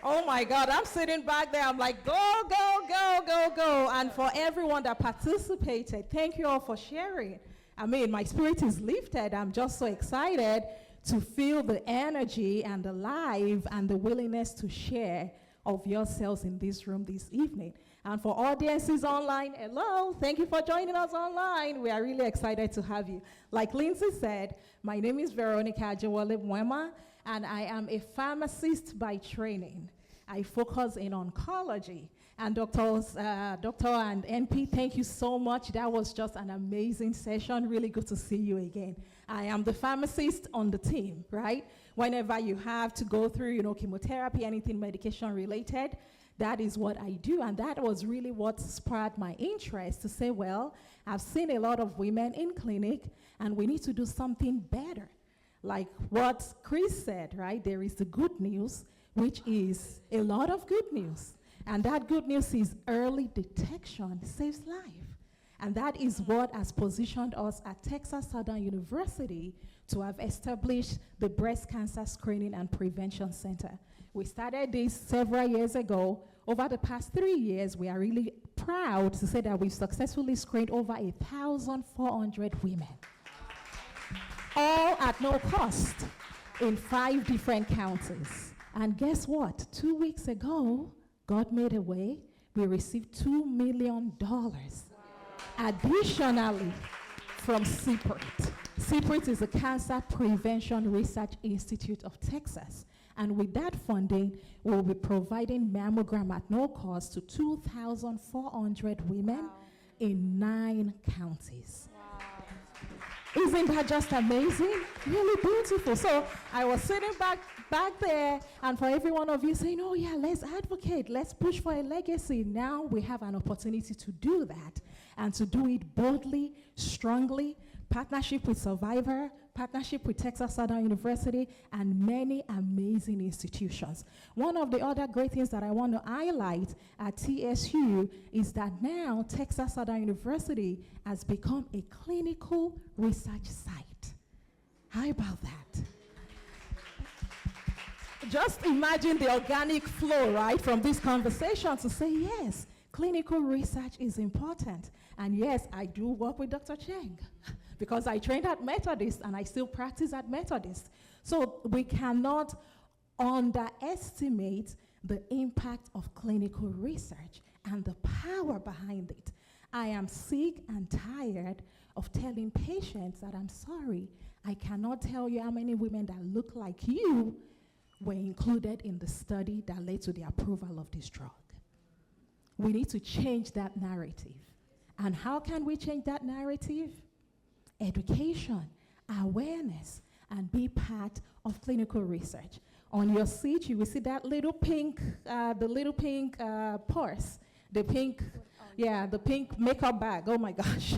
Oh my God, I'm sitting back there. I'm like, go, go, go, go, go. And for everyone that participated, thank you all for sharing. I mean, my spirit is lifted. I'm just so excited to feel the energy and the life and the willingness to share of yourselves in this room this evening. And for audiences online, hello, thank you for joining us online. We are really excited to have you. Like Lindsay said, my name is Veronica Ajawole Mwema, and I am a pharmacist by training. I focus in oncology. And Dr. and NP, thank you so much. That was just an amazing session. Really good to see you again. I am the pharmacist on the team, right? Whenever you have to go through, chemotherapy, anything medication related, that is what I do. And that was really what spurred my interest to say, well, I've seen a lot of women in clinic, and we need to do something better. Like what Chris said, right? There is the good news, which is a lot of good news. And that good news is early detection saves life. And that is what has positioned us at Texas Southern University to have established the Breast Cancer Screening and Prevention Center. We started this several years ago. Over the past 3 years, we are really proud to say that we've successfully screened over 1,400 women, all at no cost, in 5 different counties. And guess what? 2 weeks ago, God made a way. We received $2 million additionally from CPRIT. CPRIT is the Cancer Prevention Research Institute of Texas. And with that funding, we'll be providing mammogram at no cost to 2,400 women in 9 counties. Wow. Isn't that just amazing? Really beautiful. So I was sitting back there, and for every one of you saying, oh yeah, let's advocate, let's push for a legacy. Now we have an opportunity to do that, and to do it boldly, strongly, partnership with Survivor, partnership with Texas Southern University, and many amazing institutions. One of the other great things that I want to highlight at TSU is that now Texas Southern University has become a clinical research site. How about that? just imagine the organic flow, right, from this conversation to say, yes, clinical research is important. And yes, I do work with Dr. Cheng because I trained at Methodist and I still practice at Methodist. So we cannot underestimate the impact of clinical research and the power behind it. I am sick and tired of telling patients that I'm sorry, I cannot tell you how many women that look like you were included in the study that led to the approval of this drug. We need to change that narrative. And how can we change that narrative? Education, awareness, and be part of clinical research. On your seat, you will see that little pink, purse, the pink makeup bag. Oh my gosh.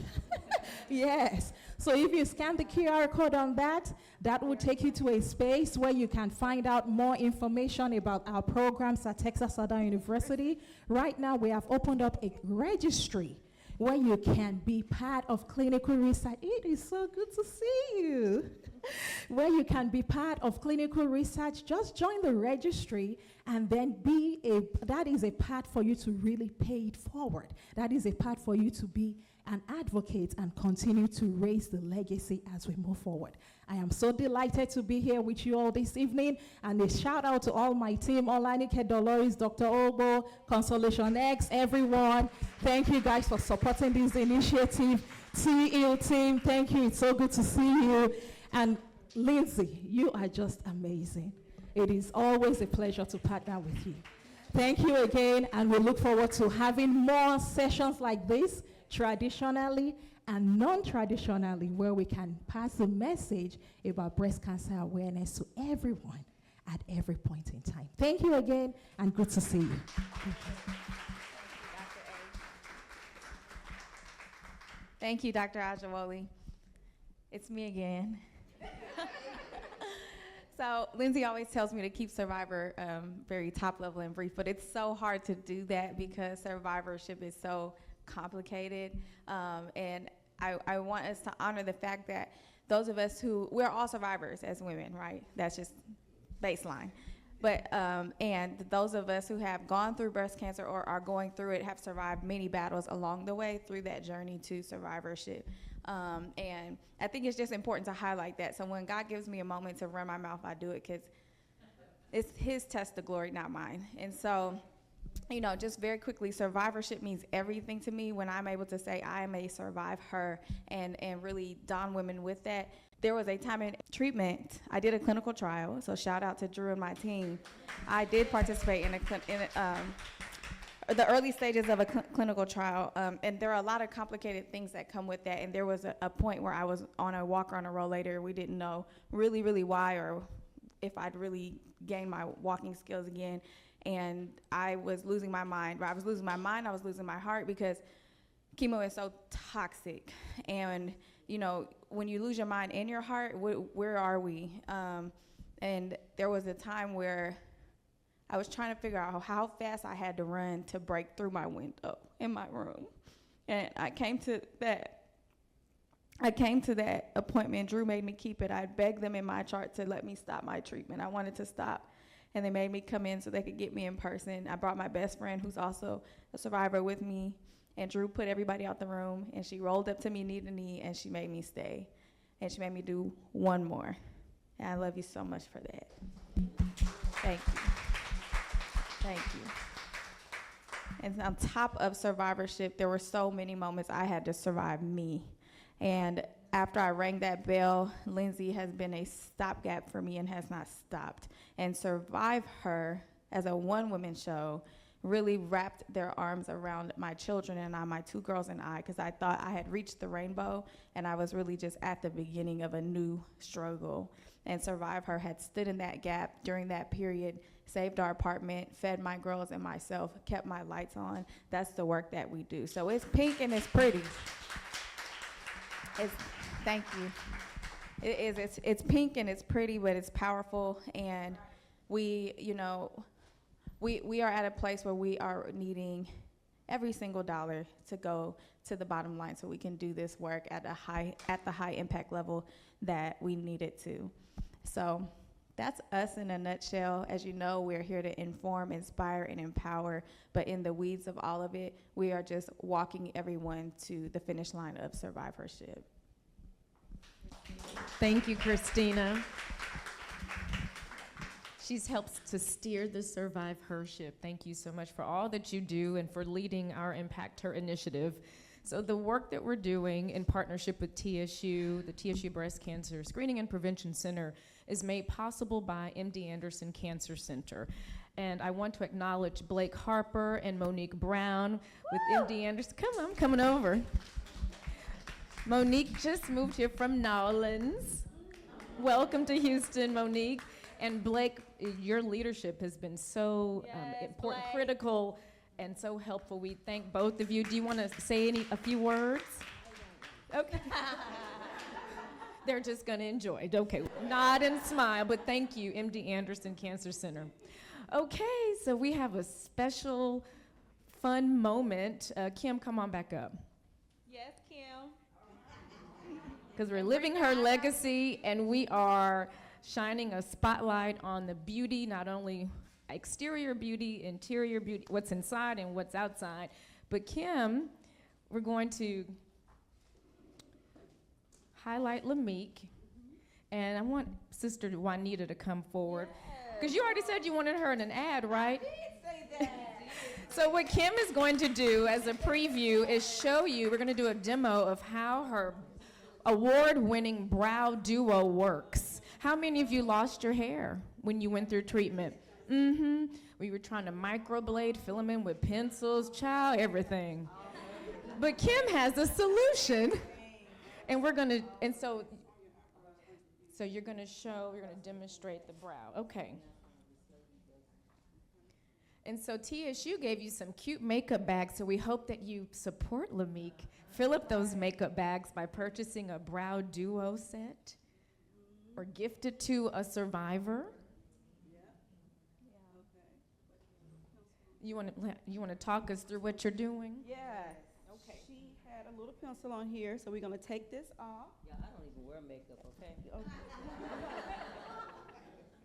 Yes. So if you scan the QR code on that, that will take you to a space where you can find out more information about our programs at Texas Southern University. Right now, we have opened up a registry where you can be part of clinical research. It is so good to see you. Where you can be part of clinical research, just join the registry and then that is a path for you to really pay it forward. That is a path for you to be an advocate and continue to raise the legacy as we move forward. I am so delighted to be here with you all this evening, and a shout out to all my team, Olanike, Dolores, Dr. Obo, Consolation X, everyone. Thank you guys for supporting this initiative. TEL team, thank you, it's so good to see you. And Lindsay, you are just amazing. It is always a pleasure to partner with you. Thank you again, and we look forward to having more sessions like this, traditionally and non-traditionally, where we can pass the message about breast cancer awareness to everyone at every point in time. Thank you again, and good to see you. Thank you, Dr. Ajawoli. It's me again. So Lindsay always tells me to keep Survivor very top level and brief, but it's so hard to do that because survivorship is so complicated. And I want us to honor the fact that those of us we're all survivors as women, right? That's just baseline. But, and those of us who have gone through breast cancer or are going through it have survived many battles along the way through that journey to survivorship. And I think it's just important to highlight that. So when God gives me a moment to run my mouth, I do it because it's his test of glory, not mine. And so, you know, just very quickly, survivorship means everything to me when I'm able to say I am a survivor and really don women with that. There was a time in treatment, I did a clinical trial, so shout out to Drew and my team. I did participate in the early stages of a clinical trial, and there are a lot of complicated things that come with that, and there was a point where I was on a walker on a rollator. We didn't know really why or if I'd really gained my walking skills again, and I was losing my mind. I was losing my mind, I was losing my heart because chemo is so toxic, and you know, when you lose your mind and your heart, where are we? And there was a time where I was trying to figure out how fast I had to run to break through my window in my room. And I came to that appointment. Drew made me keep it. I begged them in my chart to let me stop my treatment. I wanted to stop. And they made me come in so they could get me in person. I brought my best friend, who's also a survivor, with me. And Drew put everybody out the room, and she rolled up to me knee to knee, and she made me stay. And she made me do one more. And I love you so much for that. Thank you. Thank you. And on top of survivorship, there were so many moments I had to survive me. And after I rang that bell, Lindsay has been a stopgap for me and has not stopped. And Survive Her, as a one-woman show, really wrapped their arms around my children and I, my two girls and I, because I thought I had reached the rainbow and I was really just at the beginning of a new struggle. And Survive Her had stood in that gap during that period, saved our apartment, fed my girls and myself, kept my lights on. That's the work that we do. So it's pink and it's pretty. Thank you. It is. It's pink and it's pretty, but it's powerful. And we, you know, we are at a place where we are needing every single dollar to go to the bottom line so we can do this work at the high impact level that we need it to. So that's us in a nutshell. As you know, we're here to inform, inspire, and empower. But in the weeds of all of it, we are just walking everyone to the finish line of survivorship. Thank you, Christina. She's helped to steer the SurviveHership. Thank you so much for all that you do and for leading our ImpacHER initiative. So the work that we're doing in partnership with TSU, the TSU Breast Cancer Screening and Prevention Center, is made possible by MD Anderson Cancer Center. And I want to acknowledge Blake Harper and Monique Brown with MD Anderson. Come on, coming over. Monique just moved here from Nowlands. Welcome to Houston, Monique. And Blake, your leadership has been so important, critical, and so helpful. We thank both of you. Do you want to say a few words? Okay. They're just going to enjoy it. Okay, nod and smile, but thank you, MD Anderson Cancer Center. Okay, so we have a special, fun moment. Kim, come on back up. Yes, Kim. Because we're living her legacy, and we are shining a spotlight on the beauty, not only exterior beauty, interior beauty, what's inside and what's outside. But Kim, we're going to highlight Lamique, and I want Sister Juanita to come forward. Because you already said you wanted her in an ad, right? I did say that. So what Kim is going to do as a preview is show you, we're going to do a demo of how her award-winning brow duo works. How many of you lost your hair when you went through treatment? We were trying to microblade, fill them in with pencils, child, everything. But Kim has a solution, and we're gonna, and so you're gonna demonstrate the brow, okay. And so TSU gave you some cute makeup bags, so we hope that you support Lamique. Fill up those makeup bags by purchasing a brow duo set or gift it to a survivor. You want to talk us through what you're doing? Yeah. Okay. She had a little pencil on here, so we're going to take this off. Yeah, I don't even wear makeup, okay?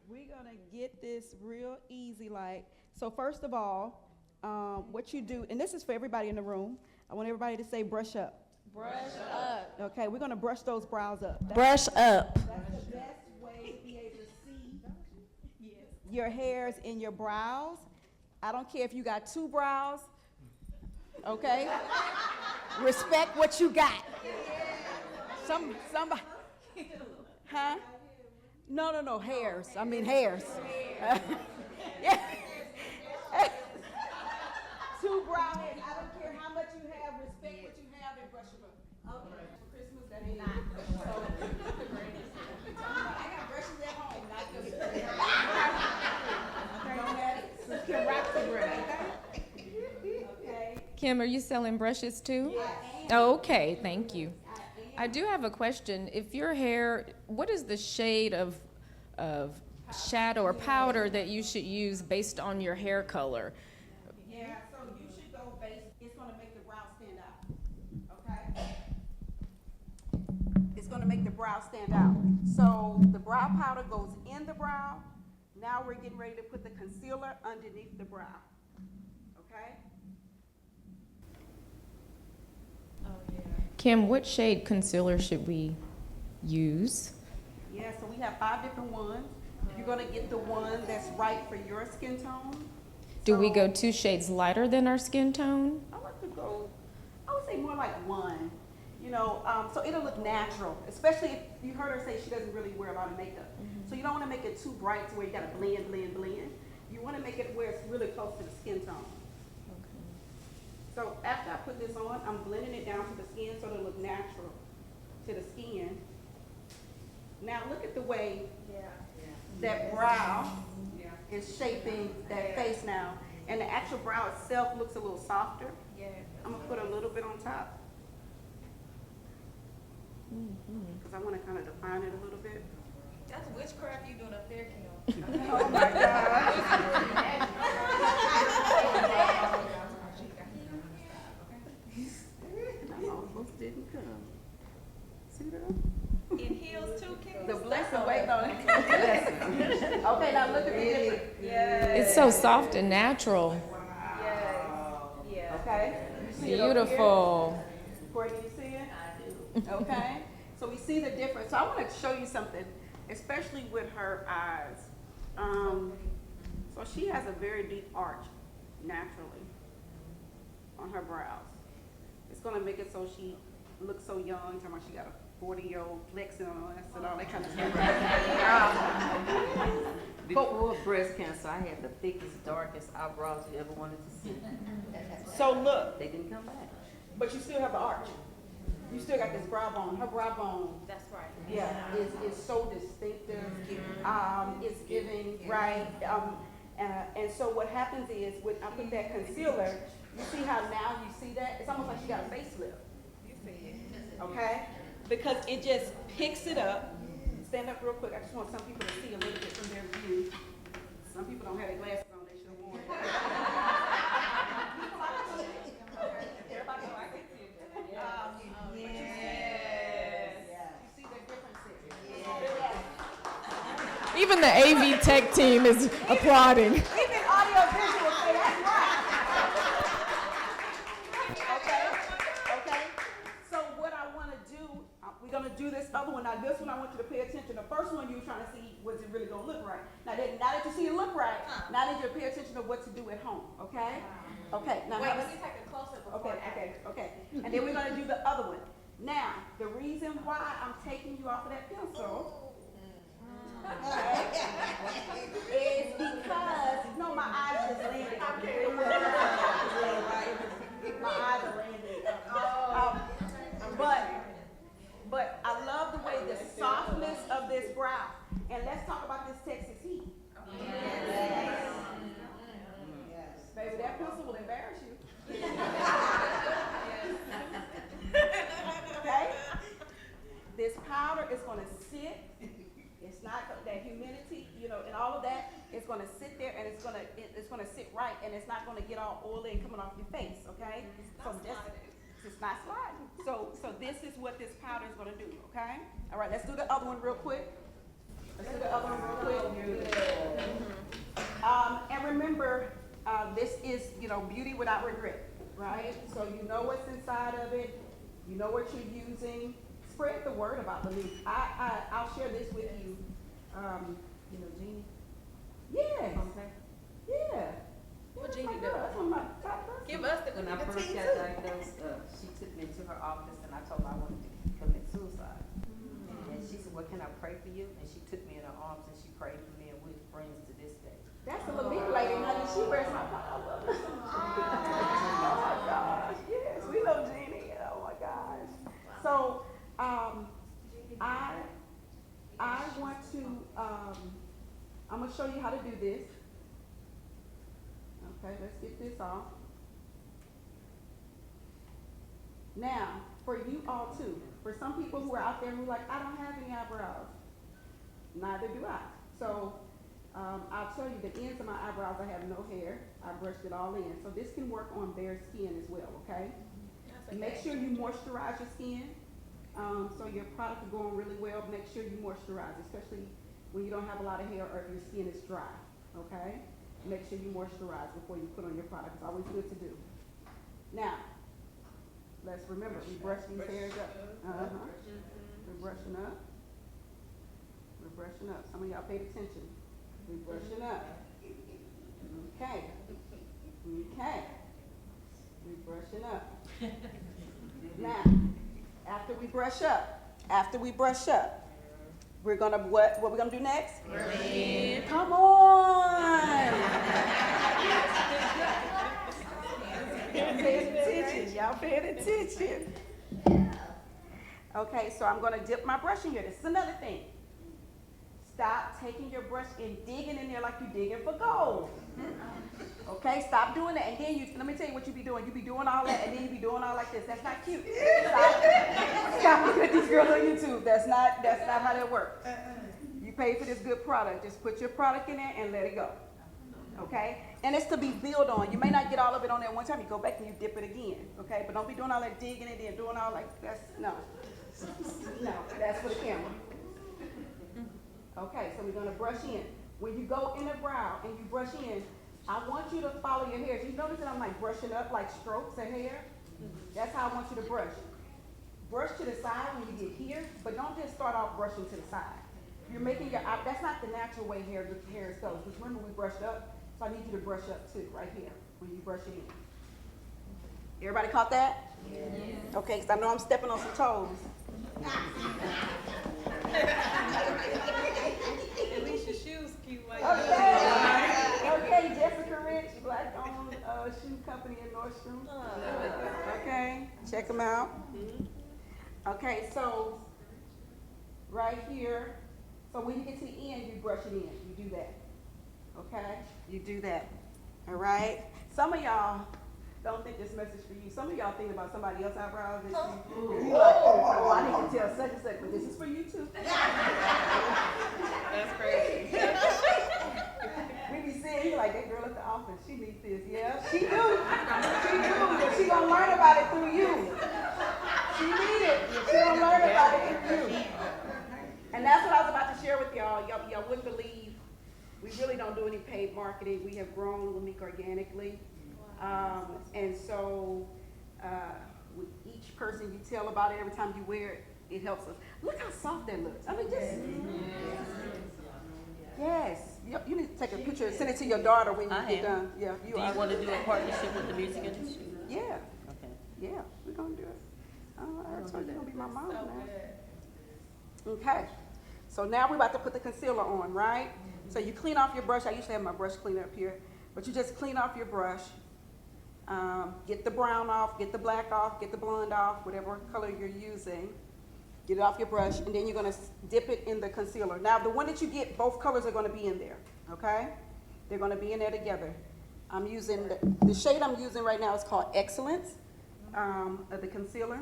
We're going to get this real easy like. So first of all, what you do, and this is for everybody in the room, I want everybody to say brush up. Brush up. Okay, we're going to brush those brows up. Brush up. That's the best way to be able to see your hairs in your brows. I don't care if you got 2 brows, okay? Respect what you got. Somebody, huh? No, hairs. I mean hairs. Yeah. 2 brow hairs. I don't care how much you have. Respect what you have and brush them up. Okay. For Christmas, that ain't not. I got brushes at home, not just. Kim, are you selling brushes too? Oh, okay, thank you. I do have a question. If your hair, what is the shade of shadow or powder that you should use based on your hair color? Yeah, so you should go base, it's gonna make the brow stand out, okay? It's gonna make the brow stand out. So the brow powder goes in the brow. Now we're getting ready to put the concealer underneath the brow, okay? Kim, what shade concealer should we use? Yeah, so we have 5 different ones. You're gonna get the one that's right for your skin tone. Do we go 2 shades lighter than our skin tone? I like to go, I would say more like 1. You know, so it'll look natural, especially if you heard her say she doesn't really wear a lot of makeup. So you don't want to make it too bright to where you got to blend. You want to make it where it's really close to the skin tone. Okay. So after I put this on, I'm blending it down to the skin so it'll look natural to the skin. Now look at the way that brow is shaping that face now. And the actual brow itself looks a little softer. I'm going to put a little bit on top. Because I want to kind of define it a little bit. That's witchcraft you doing up there, Kim. Oh my God. I almost didn't come. See that? In heels too, Kim. The blessing waiting on it. so soft and natural. Okay? You see it over here? Beautiful. Courtney, you see it? I do. Okay? So we see the difference. So I want to show you something, especially with her eyes. So she has a very deep arch, naturally, on her brows. It's going to make it so she looks so young. Talking about she got a 40-year-old flexing on us and all that kind of stuff. Before breast cancer, I had the thickest, darkest eyebrows you ever wanted to see. So look, They didn't come back. but you still have the arch. You still got this brow bone. Her brow bone, That's right. yeah, is so distinctive. It's giving, right? And so what happens is, when I put that concealer, you see how now you see that? It's almost like she got a facelift. You see it. Okay? Because it just picks it up. Stand up real quick. I just want some people to see a little bit from their view. Some people don't have their glasses on. They should have worn it. Everybody know I can see it. Yes. You see the differences? Yes. Even the AV tech team is applauding. Even audio visual say that's right. Okay. So what I want to do, we're going to do this other one. Now this one I want you to pay attention. The first one you were trying to see, was it really going to look right? Now that you see it look right, now I need you to pay attention to what to do at home, okay? Okay. Now Wait, let me take a closer before. Okay. And then we're going to do the other one. Now, the reason why I'm taking you off of that pencil is because, no, my eyes just landed. My eyes are landed. But I love the way the softness of this brow. And let's talk about this Texas heat. Yes. Baby, that pencil will embarrass you. Okay? This powder is going to sit. It's not that humidity, and all of that. It's going to sit there, and it's going to sit right, and it's not going to get all oily and coming off your face. Okay? It's not sliding. So this is what this powder is going to do. Okay? All right. Let's do the other one real quick. And remember, this is beauty without regret, right? So you know what's inside of it. You know what you're using. Spread the word about the leaf. I'll share this with you. Jeannie? Yeah. Okay. Yeah. What Jeannie my do? girl. That's one of my top persons. Give us the When I first got diagnosed, she took me to her office and I told her I wanted to commit suicide. And she said, "Well, can I pray for you?" And she took me in her arms and she prayed for me, and we're friends to this day. That's a Levine lady, honey. She wears my power. Oh my gosh. Yes, we love Jeannie. Oh my gosh. So, I want to, I'm going to show you how to do this. Okay, let's get this off. Now, for you all too, for some people who are out there who are like, I don't have any eyebrows. Neither do I. So, I'll tell you, the ends of my eyebrows, I have no hair. I brushed it all in. So this can work on bare skin as well, okay? Make sure you moisturize your skin. So your product will go on really well. Make sure you moisturize, especially when you don't have a lot of hair or if your skin is dry, okay? Make sure you moisturize before you put on your product. It's always good to do. Now, let's remember, we brush these hairs up. We're brushing up. We're brushing up. Some of y'all paid attention. We're brushing up. Okay. We're brushing up. Now, after we brush up, we're gonna, what we're gonna do next? Rinse. Come on! Y'all paying attention. Okay, so I'm gonna dip my brush in here. This is another thing. Stop taking your brush and digging in there like you're digging for gold. Okay, stop doing that. And then let me tell you what you be doing. You be doing all that, and then you be doing all like this. That's not cute. Stop looking at these girls on YouTube. That's not how that works. You pay for this good product. Just put your product in there and let it go. Okay? And it's to be built on. You may not get all of it on there one time. You go back and you dip it again. Okay? But don't be doing all that digging and then doing all like no. No, that's for the camera. Okay, so we're gonna brush in. When you go in the brow and you brush in, I want you to follow your hair. You notice that I'm like brushing up like strokes of hair? That's how I want you to brush. Brush to the side when you get here, but don't just start off brushing to the side. You're making your, that's not the natural way hair goes. Because remember we brushed up, so I need you to brush up too, right here, when you brush it in. Everybody caught that? Yes. Okay, because I know I'm stepping on some toes. At least your shoes cute like Okay. that. Okay, Jessica Rich, black-owned shoe company in Nordstrom. Okay, check them out. Okay, so right here, so when you get to the end, you brush it in. You do that. Okay, you do that. All right. Some of y'all don't think this message for you. Some of y'all think about somebody else's eyebrows. And you like, oh, I need to tell such and such, but this is for you too. That's crazy. We be seeing you like, that girl at the office, she needs this. Yeah, she do. She do, but she gonna learn about it through you. She need it. She gonna learn about it through you. And that's what I was about to share with y'all. Y'all wouldn't believe, we really don't do any paid marketing. We have grown LaMique organically. And so with each person you tell about it, every time you wear it, it helps us. Look how soft that looks. I mean, just, yes. You need to take a picture and send it to your daughter when you get done. Yeah, Do you want to do a partnership with the music industry? Yeah. Okay. Yeah, we're going to do it. I told you you're going to be my mom now. Okay. So now we're about to put the concealer on, right? So you clean off your brush. I usually have my brush cleaner up here. But you just clean off your brush. Get the brown off, get the black off, get the blonde off, whatever color you're using. Get it off your brush, and then you're going to dip it in the concealer. Now, the one that you get, both colors are going to be in there, okay? They're going to be in there together. I'm using, the shade I'm using right now is called Excellence, of the concealer.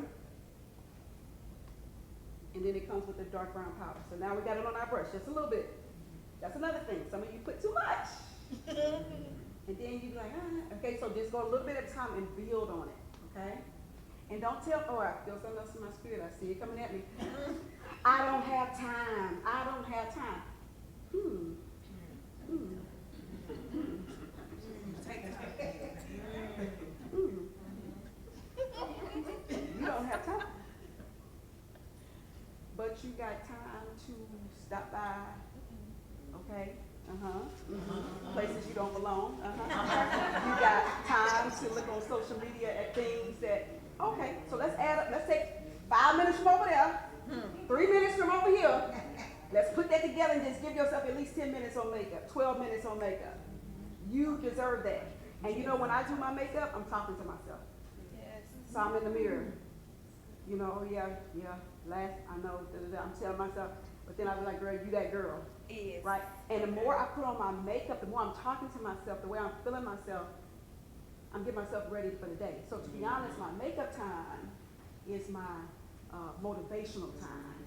And then it comes with the dark brown powder. So now we got it on our brush, just a little bit. That's another thing. Some of you put too much. And then you be like, okay, so just go a little bit at a time and build on it, okay? And don't tell, oh, I feel something else in my spirit. I see it coming at me. I don't have time. I don't have time. You don't have time. But you got time to stop by, okay? Places you don't belong. You got time to look on social media at things that, okay, so let's add up. Let's take 5 minutes from over there, 3 minutes from over here. Let's put that together and just give yourself at least 10 minutes on makeup, 12 minutes on makeup. You deserve that. And you know, when I do my makeup, I'm talking to myself. Yes. So I'm in the mirror. You know, oh yeah, laugh, I know, I'm telling myself. But then I was like, girl, you that girl. Yes. Right? And the more I put on my makeup, the more I'm talking to myself, the way I'm feeling myself, I'm getting myself ready for the day. So to be honest, my makeup time is my motivational time.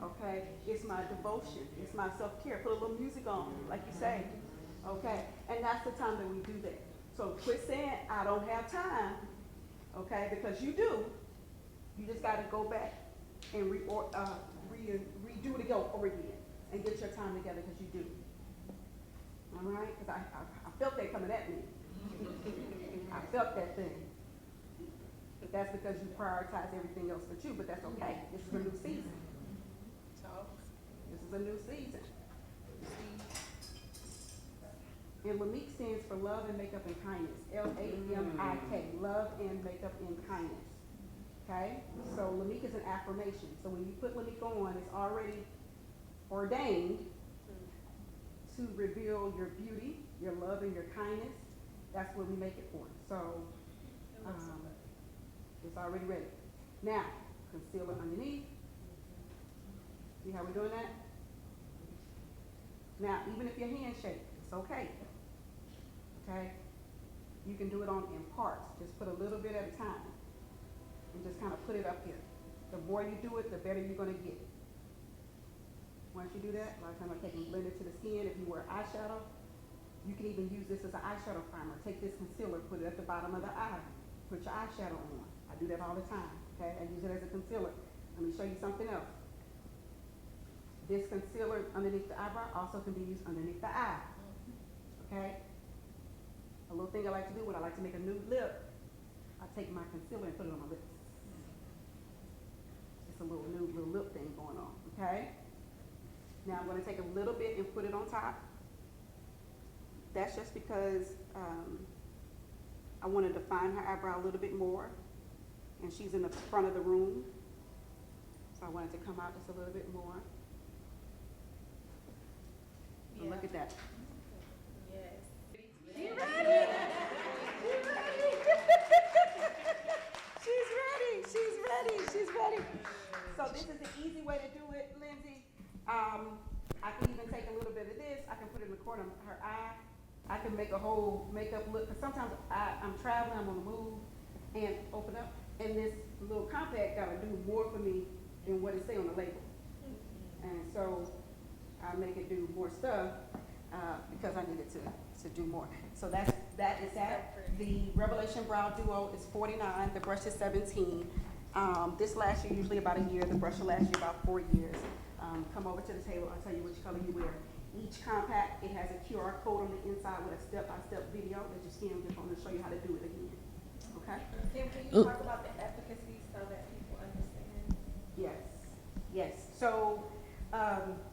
Okay? It's my devotion. It's my self-care. Put a little music on, like you say. Okay? And that's the time that we do that. So quit saying, I don't have time. Okay? Because you do. You just got to go back and redo it over again and get your time together, because you do. All right? Because I felt that coming at me. I felt that thing. But that's because you prioritize everything else but you, but that's okay. This is a new season. This is a new season. And LaMique stands for Love and Makeup and Kindness. L-A-M-I-K. Love and Makeup and Kindness. Okay? So LaMique is an affirmation. So when you put LaMique on, it's already ordained to reveal your beauty, your love, and your kindness. That's what we make it for. So it's already ready. Now, concealer underneath. See how we're doing that? Now, even if your hand shakes, it's okay. Okay? You can do it in parts. Just put a little bit at a time. And just kind of put it up here. The more you do it, the better you're going to get. Once you do that, a lot of times I take and blend it to the skin. If you wear eyeshadow, you can even use this as an eyeshadow primer. Take this concealer, put it at the bottom of the eye. Put your eyeshadow on. I do that all the time. Okay? I use it as a concealer. Let me show you something else. This concealer underneath the eyebrow also can be used underneath the eye. Okay? little thing I like to do when I like to make a nude lip, I take my concealer and put it on my lips. It's a little nude little lip thing going on, okay? Now I'm gonna take a little bit and put it on top. That's just because I want to define her eyebrow a little bit more, and she's in the front of the room, so I want it to come out just a little bit more. So look at that. Yes. She ready? She's ready. She's ready. She's ready. So this is the easy way to do it, Lindsay. I can even take a little bit of this. I can put it in the corner of her eye. I can make a whole makeup look, because sometimes I'm traveling, I'm on the move, and open up, and this little compact gotta do more for me than what it say on the label. And so I make it do more stuff because I needed to do more. So that is that. The Revelation Brow Duo is $49. The brush is $17. This lasts you usually about a year. The brush will last you about 4 years. Come over to the table. I'll tell you which color you wear. Each compact, it has a QR code on the inside with a step-by-step video that you scan your phone and show you how to do it again. Okay? Kim, can you talk about the efficacy so that people understand? Yes. Yes. So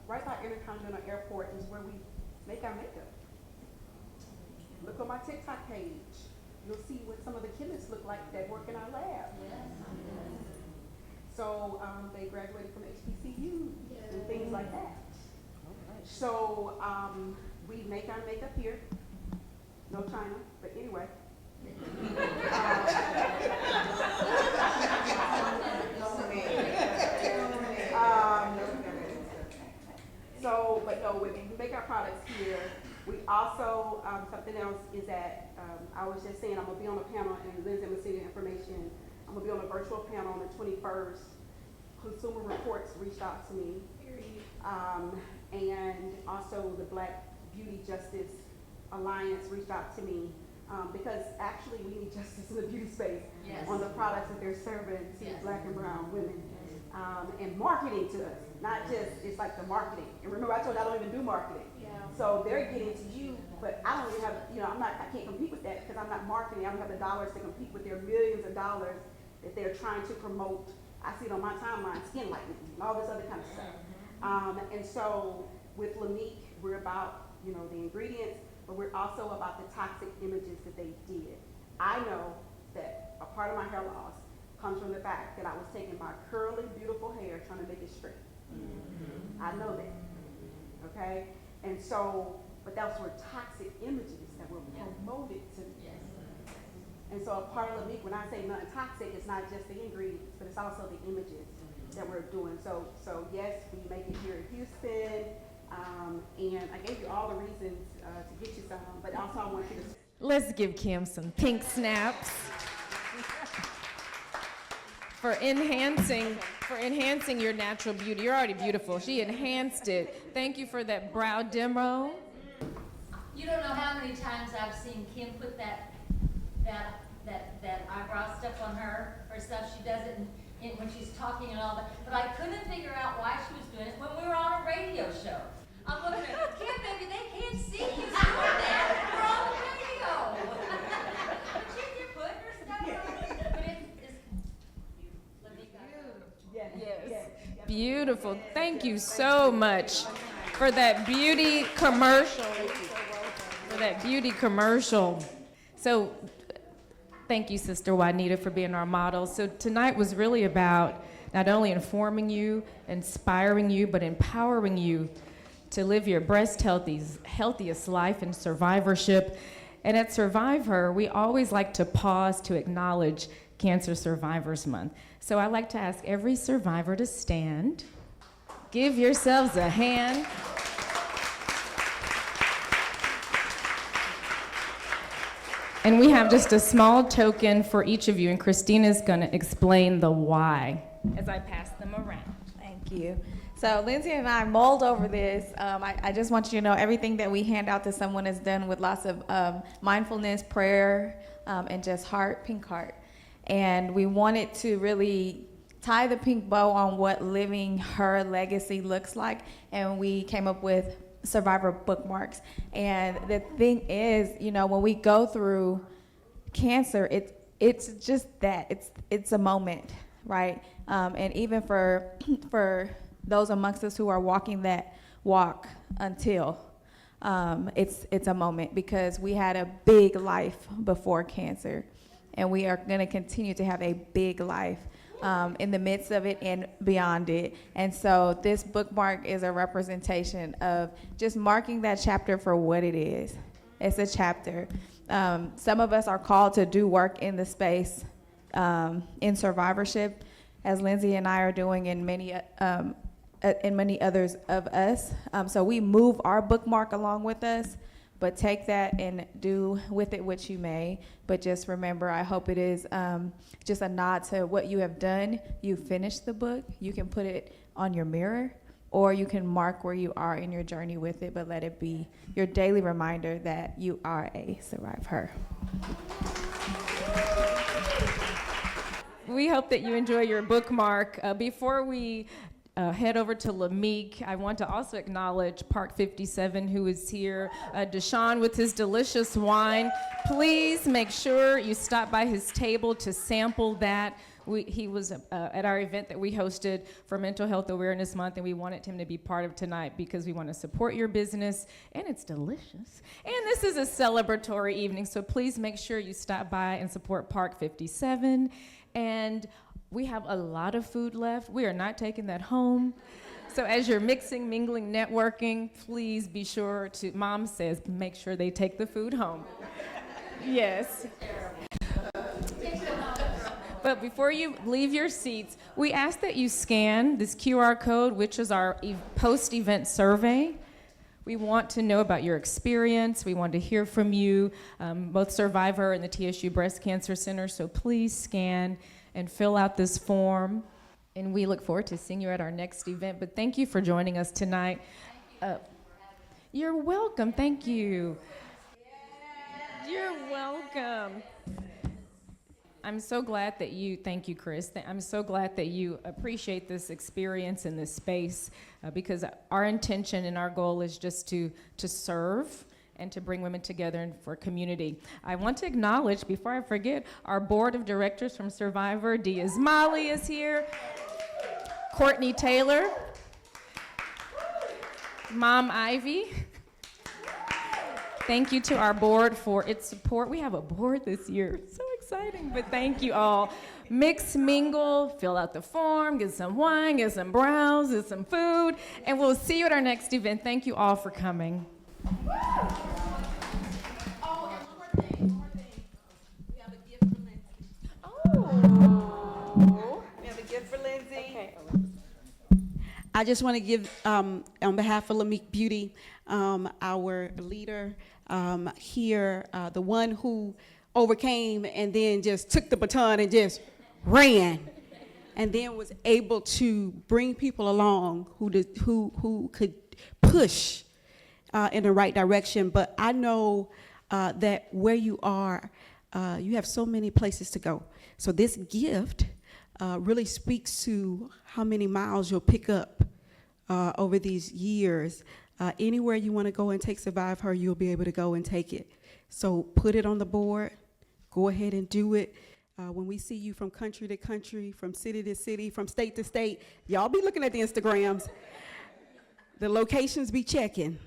right by Intercontinental Airport is where we make our makeup. Look on my TikTok page. You'll see what some of the chemists look like that work in our lab. Yes. So they graduated from HBCU and things like that. So we make our makeup here. No China, but anyway. But no, we make our products here. We also, something else is that I was just saying I'm gonna be on a panel, and Lindsay, I'm gonna send you information. I'm gonna be on a virtual panel on the 21st. Consumer Reports reached out to me. And also the Black Beauty Justice Alliance reached out to me because actually we need justice in the beauty space on the products that they're serving to Black and brown women and marketing to us, not just, it's like the marketing. And remember I told you I don't even do marketing. So they're getting to you, but I don't even have, I can't compete with that because I'm not marketing. I don't have the dollars to compete with their millions of dollars that they're trying to promote. I see it on my timeline, skin lightening and all this other kind of stuff. And so with Lanique, we're about, the ingredients, but we're also about the toxic images that they did. I know that a part of my hair loss comes from the fact that I was taking my curly, beautiful hair, trying to make it straight. I know that, okay? And so, but those were toxic images that were promoted to me. And so a part of Lanique, when I say non-toxic, it's not just the ingredients, but it's also the images that we're doing. So yes, we make it here in Houston, and I gave you all the reasons to get you some, but also I want you to. Let's give Kim some pink snaps for enhancing your natural beauty. You're already beautiful. She enhanced it. Thank you for that brow demo. You don't know how many times I've seen Kim put that eyebrow stuff on her stuff. She does it when she's talking and all that. But I couldn't figure out why she was doing it when we were on a radio show. I'm looking at Kim, baby, they can't see you doing that. We're on the radio. But you're putting her stuff on. But it's let me go. Yes. Beautiful. Thank you so much for that beauty commercial. So thank you, Sister Juanita, for being our model. So tonight was really about not only informing you, inspiring you, but empowering you to live your breast healthiest life in survivorship. And at SurviveHER, we always like to pause to acknowledge Cancer Survivors Month. So I like to ask every survivor to stand. Give yourselves a hand. And we have just a small token for each of you, and Christina's gonna explain the why as I pass them around. Thank you. So Lindsay and I mulled over this. I just want you to know everything that we hand out to someone is done with lots of mindfulness, prayer, and just pink heart. And we wanted to really tie the pink bow on what living her legacy looks like. And we came up with survivor bookmarks. And the thing is, you know, when we go through cancer, it's just that it's a moment, right? And even for those amongst us who are walking that walk until it's a moment, because we had a big life before cancer, and we are going to continue to have a big life in the midst of it and beyond it. And so this bookmark is a representation of just marking that chapter for what it is. It's a chapter. Some of us are called to do work in the space in survivorship, as Lindsay and I are doing, and many others of us. So we move our bookmark along with us, but take that and do with it what you may. But just remember, I hope it is just a nod to what you have done. You finished the book. You can put it on your mirror, or you can mark where you are in your journey with it, but let it be your daily reminder that you are a survivor. We hope that you enjoy your bookmark. Before we head over to Lamique, I want to also acknowledge Park 57, who is here. Deshaun with his delicious wine. Please make sure you stop by his table to sample that. He was at our event that we hosted for Mental Health Awareness Month, and we wanted him to be part of tonight because we want to support your business, and it's delicious. And this is a celebratory evening, so please make sure you stop by and support Park 57. And we have a lot of food left. We are not taking that home. So as you're mixing, mingling, networking, please be sure to, Mom says, make sure they take the food home. Yes. But before you leave your seats, we ask that you scan this QR code, which is our post-event survey. We want to know about your experience. We want to hear from you, both Survivor and the TSU Breast Cancer Center. So please scan and fill out this form. And we look forward to seeing you at our next event. But thank you for joining us tonight. You're welcome. Thank you. You're welcome. I'm so glad that you, thank you, Chris. I'm so glad that you appreciate this experience in this space, because our intention and our goal is just to serve and to bring women together and for community. I want to acknowledge, before I forget, our board of directors from Survivor. Diaz Mali is here. Courtney Taylor. Mom Ivy. Thank you to our board for its support. We have a board this year. So exciting, but thank you all. Mix, mingle, fill out the form, get some wine, get some browns, get some food, and we'll see you at our next event. Thank you all for coming. I just want to give, on behalf of Lamique Beauty, our leader here, the one who overcame and then just took the baton and just ran, and then was able to bring people along who could push in the right direction. But I know that where you are, you have so many places to go. So this gift really speaks to how many miles you'll pick up over these years. Anywhere you want to go and take Survive Her, you'll be able to go and take it. So put it on the board. Go ahead and do it. When we see you from country to country, from city to city, from state to state, y'all be looking at the Instagrams. The locations be checking.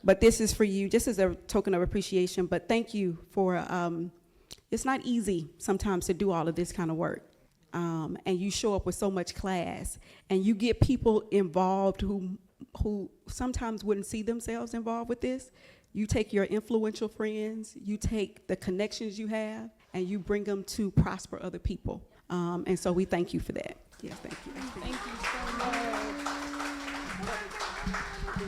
But this is for you, just as a token of appreciation. But thank you for, it's not easy sometimes to do all of this kind of work. And you show up with so much class, and you get people involved who sometimes wouldn't see themselves involved with this. You take your influential friends, you take the connections you have, and you bring them to prosper other people. And so we thank you for that. Yes, thank you.